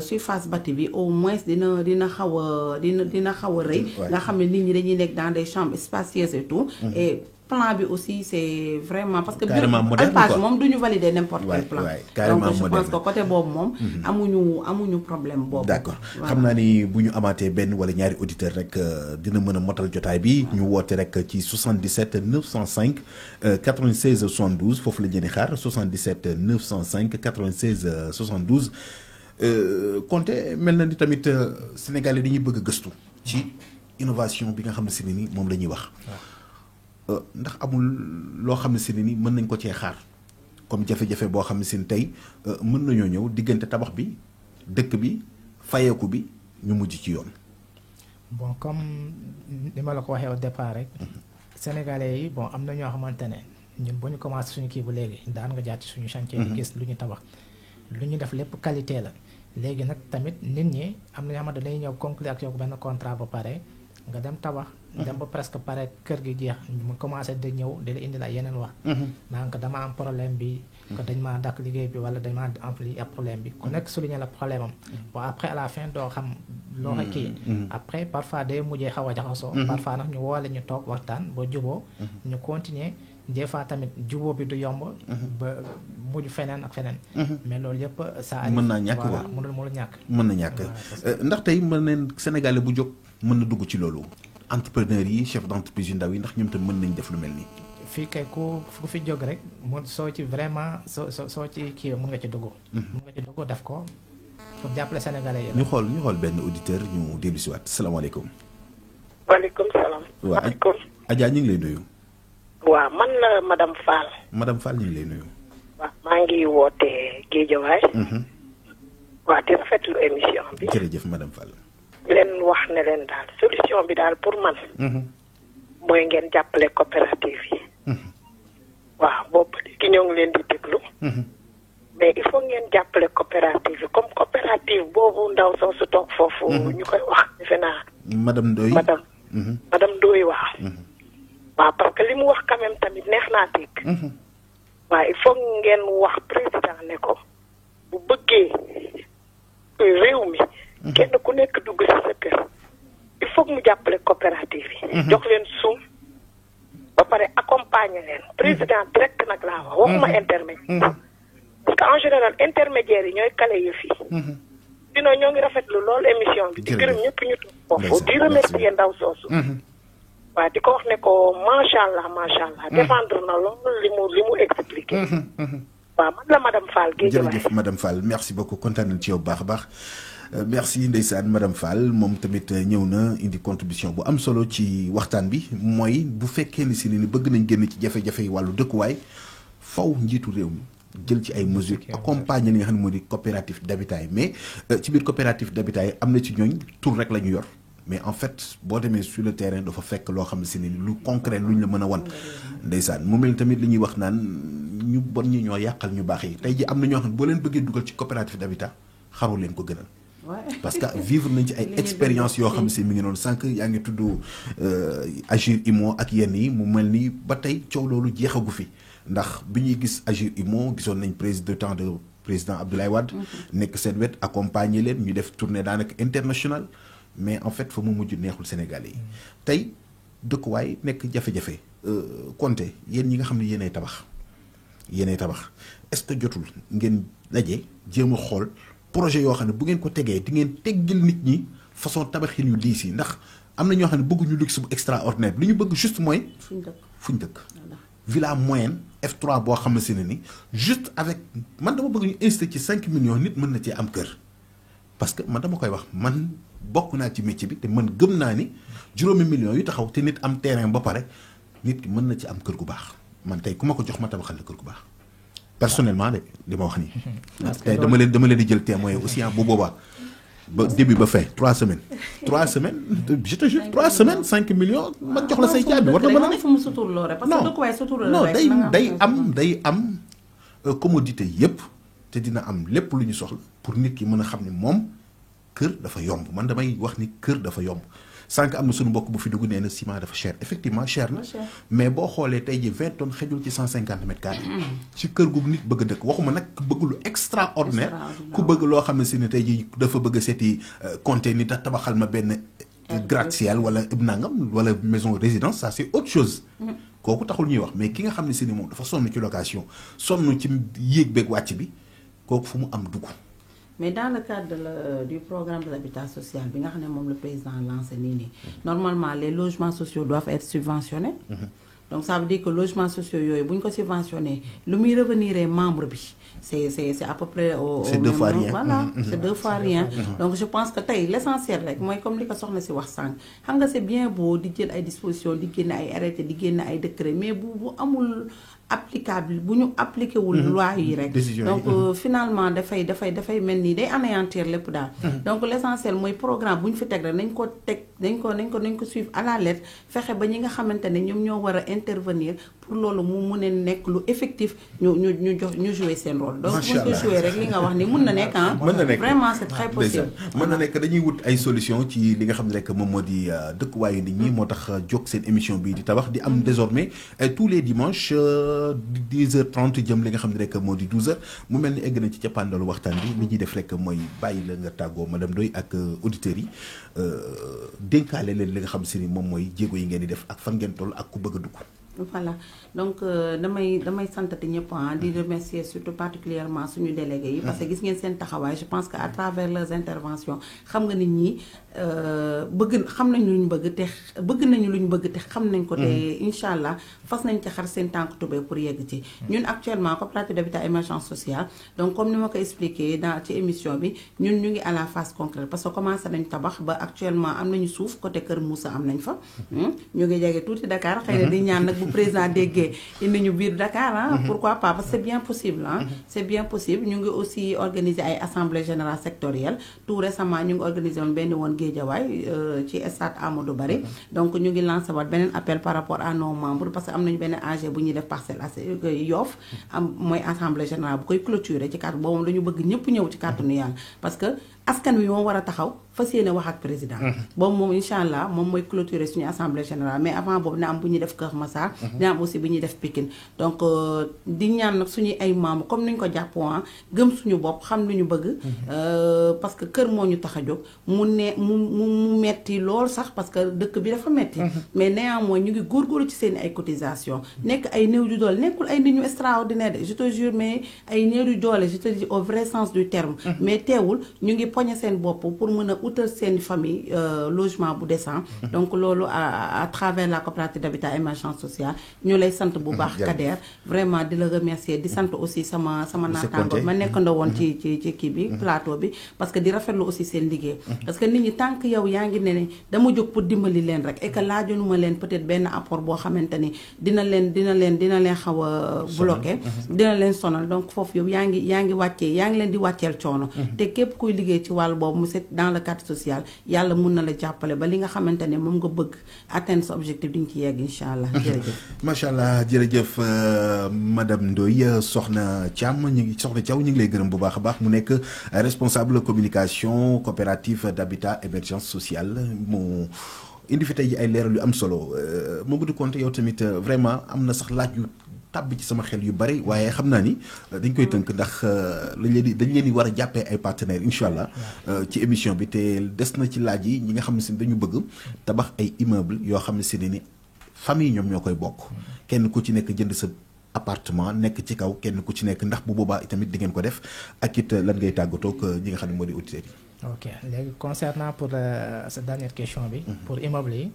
surface bâti bi au moins dina xaw a rëy nga xam ne nit ñi dañuy nekk dans des chambres spacieuses et tout et plan bi aussi c'est vraiment parce que Alpage moom duñu valider n'importe quel plan donc je pense que côté boobu moom amuñu problème boobu d'accord xam naa ni bu ñu amaatee benn wala ñaari auditeur rek dina mën a motal jotaay bi ñu woote rek ci 77 905 96 72 foofu la jëni xaar 77 905 96 72 Konté mel na ni tamit Sénégalais dañuy bëgg a gëstu ci innovation bi nga xam ne si ni moom la ñuy wax ndax amul loo xam ne si ni mën nañ ko cee xaar comme jafe-jafe boo xam ne si tey mën nañoo ñëw diggante tabax bi dëkk bi fayeeku bi ñu mujj ci yoon. bon comme ni ma la ko waxee au départ rek. Sénégalais yi bon am na ñoo xamante ne ñun bu ñu commencé suñu kii bu léegi daan nga jaar ci suñu chantier. di gis lu ñu tabax lu ñu def lépp qualité la léegi nag tamit nit ñi am na ñoo xamante dañuy ñëw conclure ak yow benn contrat ba pare. nga dem tabax dem ba presque pare kër gi jeex mu commencé di ñëw di la indi la yeneen wax naan ko dama am problème bi que dañ maa dakk liggéey bi wala dañ maa ampli ab problème bi ku nekk souligner la problème am bon après à la fin doo xam loo kii après parfois day mujjee xaw a jaxasoo parfois nag ñu woole ñu toog waxtaan ba juboo ñu continuer des fois tamit juboo bi du yomb ba mujj feneen ak feneen mais loolu yëpp ça mën naa ñàkk quoi mënul ñàkk mën na ñàkk ndax tey mën neen Sénégalais bu jóg mën na dugg ci loolu entrepreneur yi chef d'entreprise yu ndaw yi ndax ñoom tam mën nañ def lu mel nii fii kay ku fi jóg rek mu soo ci vraiment soo ci kii mën nga ci dugg mën nga ci dugg def ko pour jàppale Sénégalais yi ñu xool benn auditeur ñu dellu si waat salaamaaleykum waaleykum salaam. waaw Adja ñu ngi lay nuyu waaw man la madame Fall. madame Fall ñu ngi lay nuyu waaw maa ngi woote Guédiawaye. waaw di rafetlu émission bi. jërëjëf madame Fall leen wax ne leen daal solution bi daal pour man. mooy ngeen jàppale coopérative yi. waaw boobu léegi ñoo ngi leen di déglu. mais il faut ngeen jàppale coopérative yi comme coopérative boobu ndaw soo su toog foofu. ñu koy wax defe naa. madame Ndoye madame Ndoye waaw. waaw parce que li mu wax quand même tamit neex naa dégg. waaw il faut ngeen wax président ne ko bu bëggee réew mi. kenn ku nekk dugg ci sa kër. il faut mu jàppale coopérative yi. jox leen suuf ba pare accompagner leen président direct nag laa wax waxuma intermédiaire. parce que en général intermédiaire yi ñooy kale yëf yi. sinon ñoo ngi rafetlu loolu émission bi. di gërëm ñëpp ñu toog foofu di remercier ndaw soosu. waaw di ko wax ne ko macha allah défendre na loolu li mu expliqué. waaw man la madame Fall Guédiawaye. jërëjëf madame Fall merci beaucoup kontaan nañ ci yow baax a baax merci ndeysaan madame Fall moom tamit ñëw na indi contribution bu am solo ci waxtaan bi mooy bu fekkee ni si ni bëgg nañ génn ci jafe-jafe yi wàllu dëkkuwaay faw njiitu réew mi jël ci ay mesures accompagner li nga xam ne moo di coopérative d'habitat yi mais ci biir coopérative d'habitat yi am na ci ñooñ tur rek la ñu yor. mais en fait boo demee sur le terrain dafa fekk loo xam ne si ni lu concret luñ la mën a wan ndeysaan mu mel tamit li ñuy wax naan ñu bon ñi ñoo yàqal ñu baax yi tey ji am na ñoo xam ne boo leen bëggee dugal ci coopérative d'habitat xaru leen ko gënal parce que vivre nañ ci ay expérience yoo xam ne si mi ngi noonu sànq yaa ngi tudd Agir Imo ak yenn yi mu mel ni ba tey coow loolu jeexagu fi ndax bi ñuy gis Agir Imo gisoon nañ temps de président Abdoulaye Wade nekk seen wet accompagner leen ñu def tournée daanaka international mais en fait fa mu mujj neexul Sénégalais yi tey dëkkuwaay nekk jafe-jafe Konté yéen ñi nga xam ne yéenay tabax est-ce que jotul ngeen daje jéem a xool projet yoo xam ne bu ngeen ko tegee di ngeen teggil nit ñi façon tabaxin yu diis yi ndax am na ñoo xam ne bëgguñu luxe bu extraordinaire li ñu bëgg juste mooy fuñ dëkk villa moyenne F3 boo xam ne si ne ni juste avec man dama bëgg ñu incité ci 5 millions nit mën na cee am kër parce que man dama koy wax man bokk naa ci métier bi te man gëm naa ni juróomi millions yu taxaw te nit am terrain ba pare nit ki mën na ci am kër gu baax man tey ku ma ko jox ma tabaxal la kër gu baax personnellement de li ma wax nii. tey dama leen di jël témoin aussi bu boobaa ba début ba fin 3 semaines je te jure 3 semaines 5 millions ma jox la say caabi war na mën a ne non day am commodité yépp te dina am lépp lu ñu soxla pour nit ki mën a xam ne moom kër dafa yomb man damay wax ni kër dafa yomb sànq am na suñu mbokk bu fi dugg nee na ciment dafa cher effectivement cher na mais boo xoolee tey ji 20 tonnes xejul ci 150 mètres carrés ci kër gu nit bëgg a dëkk waxuma nag bëgg lu extraordinaire ku bëgg loo xam ne si ne tey ji dafa bëgg a seeti compter ni da tabaxal ma benn gratte-ciel wala nangam wala maison résidence ça c'est autre chose kooku taxul ñuy wax mais ki nga xam ne si ni moom dafa sonn ci location sonn ci yéeg beeg wàcc bi kooku fu mu am dugg. mais dans le cadre du programme de l'habitat social bi nga xam ne moom le président lancé nii normalement les logements sociaux doivent être subventionnés. donc ça veut dire que logements sociaux yooyu bu ñu ko subventionné lu muy revenir membre bi c'est à peu près c'est 2 fois rien. voilà c'est 2 fois rien. donc je pense que tey l'essentiel rek mooy comme li ko soxna si wax sànq xam nga c'est bien beau di jël ay dispositions di génne ay arrêté di génne ay décret mais bu amul applicable bu ñu appliqué wul loi yi rek donc finalement dafay mel ni day anéantir lépp daal donc l'essentiel mooy programme bu ñu fi teg rek nañ ko suivre à la lettre fexe ba ñi nga xamante ne ñoom ñoo war a intervenir pour loolu mu mën a nekk lu effectif ñu jouer seen seen rôle. donc buñ ko joué rek li nga wax ni mun na nekk vraiment c'est très possible. mën na nekk dañuy wut ay solution ci li nga xam ne rek moom moo di dëkkuwaayu nit ñi moo tax jóg seen émission bi di tabax di am désormais tous les dimanches 10h30 jëm li nga xam ne rek moo di 12h mu mel ni egg nañ ci cappaandalu waxtaan bi li ñuy def rek mooy bàyyi la nga tàggoo madame Ndoye ak auditeurs yi dénkaale leen li nga xam si ni moom mooy jéego yi ngeen di def ak fan ngeen toll ak ku bëgg a dugg. voilà donc damay santati ñëpp di remercier surtout particulièrement suñu délégués yi parce que gis ngeen seen taxawaay je pense que à travers leurs interventions xam nga nit ñi xam nañ lu ñu bëgg te bëgg nañu lu ñu bëgg te xam nañ ko te incha allah fas nañ ci xar seen tànk tubéy pour yegg ci ñun actuellement coopérative d'habitat émergence sociale donc comme ni ma ko expliqué ci émission bi ñun ñu ngi à la phase concrète parce que commencé nañ tabax ba actuellement am nañu suuf côté Kër Moussa am nañ fa ñu ngi jege tuuti Dakar xëy na di ñaan nag président déggee indi ñu biir Dakar pourquoi pas parce que c'est bien possible c'est bien possible ñu ngi aussi organiser ay assemblée générale sectorielle tout récemment ñu ngi organiser woon benn woon Guédiawaye ci stade Amadou Barry donc ñu ngi lancé waat beneen appel par rapport à nos membres parce que am nañu benn AG bu ñuy def Parcelles Assainies Yoff am mooy assemblée générale bu koy clôturer ci carte boobu dañu bëgg ñëpp ñëw ci kàttanu yàlla parce que askan wi moom war a taxaw fas yéene wax ak président boobu moom incha allah moom mooy clôturer suñu assemblée générale mais avant boobu dina am bu ñuy def Kër Massar dina am aussi bu ñuy def Pikine donc di ñaan nag suñuy ay membres comme ni ñu ko jàppoo gëm suñu bopp xam lu ñu bëgg parce que kër moo ñu tax a jóg mu metti lool sax parce que dëkk bi dafa metti mais néanmoins ñu ngi góorgóorlu ci seen ay cotisation nekk ay néew du doole nekkul ay nit ñu extraordinaire de je te jure mais ay néew du doole je te dis au vrai sens du terme mais teewul ñu ngi poñe seen bopp pour mën a utal seen famille logement bu décent donc loolu à travers la coopérative d'habitat émergence sociale ñu lay sant bu baax Kader vraiment di la remercier di sant aussi sama naataango ma nekkandoo woon ci kii bi plateau bi parce que di rafetlu aussi seen liggéey parce que nit ñi tant que yow yaa ngi ne dama jóg pour dimbali leen rek et que laajonuma leen peut-être benn apport boo xamante ni dina leen xaw a bloqué dina leen sonal donc foofu yow yaa ngi wàccee yaa ngi leen di wàcceel coono te képp kuy liggéey ci wàllu boobu mu c'est dans le cadre social yàlla mun na la jàppale ba li nga xamante ne moom nga bëgg atteindre sa objectif di nga ci yegg incha allah jërëjëf macha allah jërëjëf madame Ndoye soxna Thiam soxna Thiaw ñu ngi lay gërëm bu baax a baax mu nekk responsable communication coopérative d'habitat émergence sociale mu indi fi tey ay leeral yu am solo Mamadou Konté yow tamit vraiment am na sax laaj yu tàbbi ci sama xel yu bari waaye xam naa ni dañ koy tënk ndax dañ leen di war a jàppee ay partenaires incha allah ci émission bi te des na ci laaj yi ñi nga xam ne si dañu bëgg tabax ay immeuble yoo xam ne si ni famille ñoom ñoo koy bokk kenn ku ci nekk jënd sa appartement nekk ci kaw kenn ku ci nekk ndax bu boobaa itamit di ngeen ko def ak it lan ngay tàggatoo ak ñi nga xam ne moo di auditeurs yi. ok léegi concernant pour sa dernière question bi. pour immeuble yi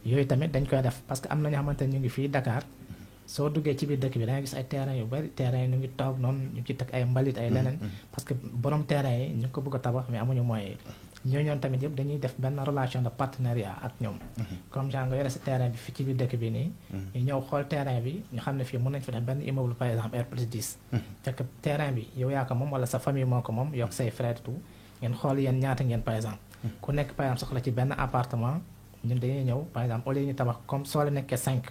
yooyu tamit dañ koy def parce que am na ñoo xamante ne ñu ngi fii Dakar. soo duggee ci biir dëkk bi da nga gis ay terrain yu bari terrain yi ñu ngi toog noonu ñu ci teg ay mbalit ay leneen parce que borom terrain yi ñu ngi ko bëgg a tabax mais amuñu moyens yi ñooñu tamit yëpp dañuy def benn relation de partenariat ak ñoom comme genre nga yore sa terrain bi fi ci biir dëkk bi nii ñu ñëw xool terrain bi ñu xam ne fii mën nañ fi def benn immeuble par exemple R+10 fekk terrain bi yow yaa ko moom wala sa famille moo ko moom yokk say frais tout ngeen xool yéen ñaata ngeen par exemple ku nekk par exemple soxla ci benn appartement ñun dañuy ñëw par exemple au lieu ñu tabax comme soo la nekkee 5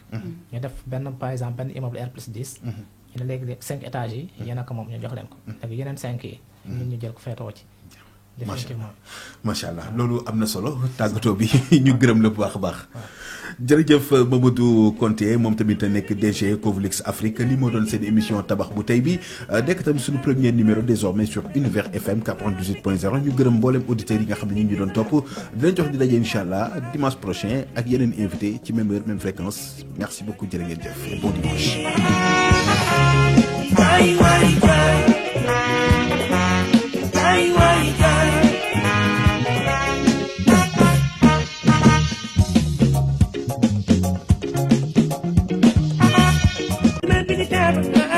ñu def benn par exemple benn immeuble R+10 ñu ne léegi 5 étages yi yéen a ko moom ñu jox leen ko léegi yeneen 5 yi ñun ñu jël ko feetoo ci définitivement macha allah loolu am na solo tàggatoo bi ñu gërëm la bu baax a baax jërëjëf Mamadou Konté moom tamit nekk DG Covlix Afrique li moo doon seen émission tabax bu tey bi nekk tamit suñu premier numéro désormais sur Univers FM 98.0 ñu gërëm mboolem auditeurs yi nga xam ne ñu ngi doon topp dinañ jox di daje incha allah dimanche prochain ak yeneen invité ci même heure même fréquence merci beaucoup jërë ngeen jëf et bon dimanche. Get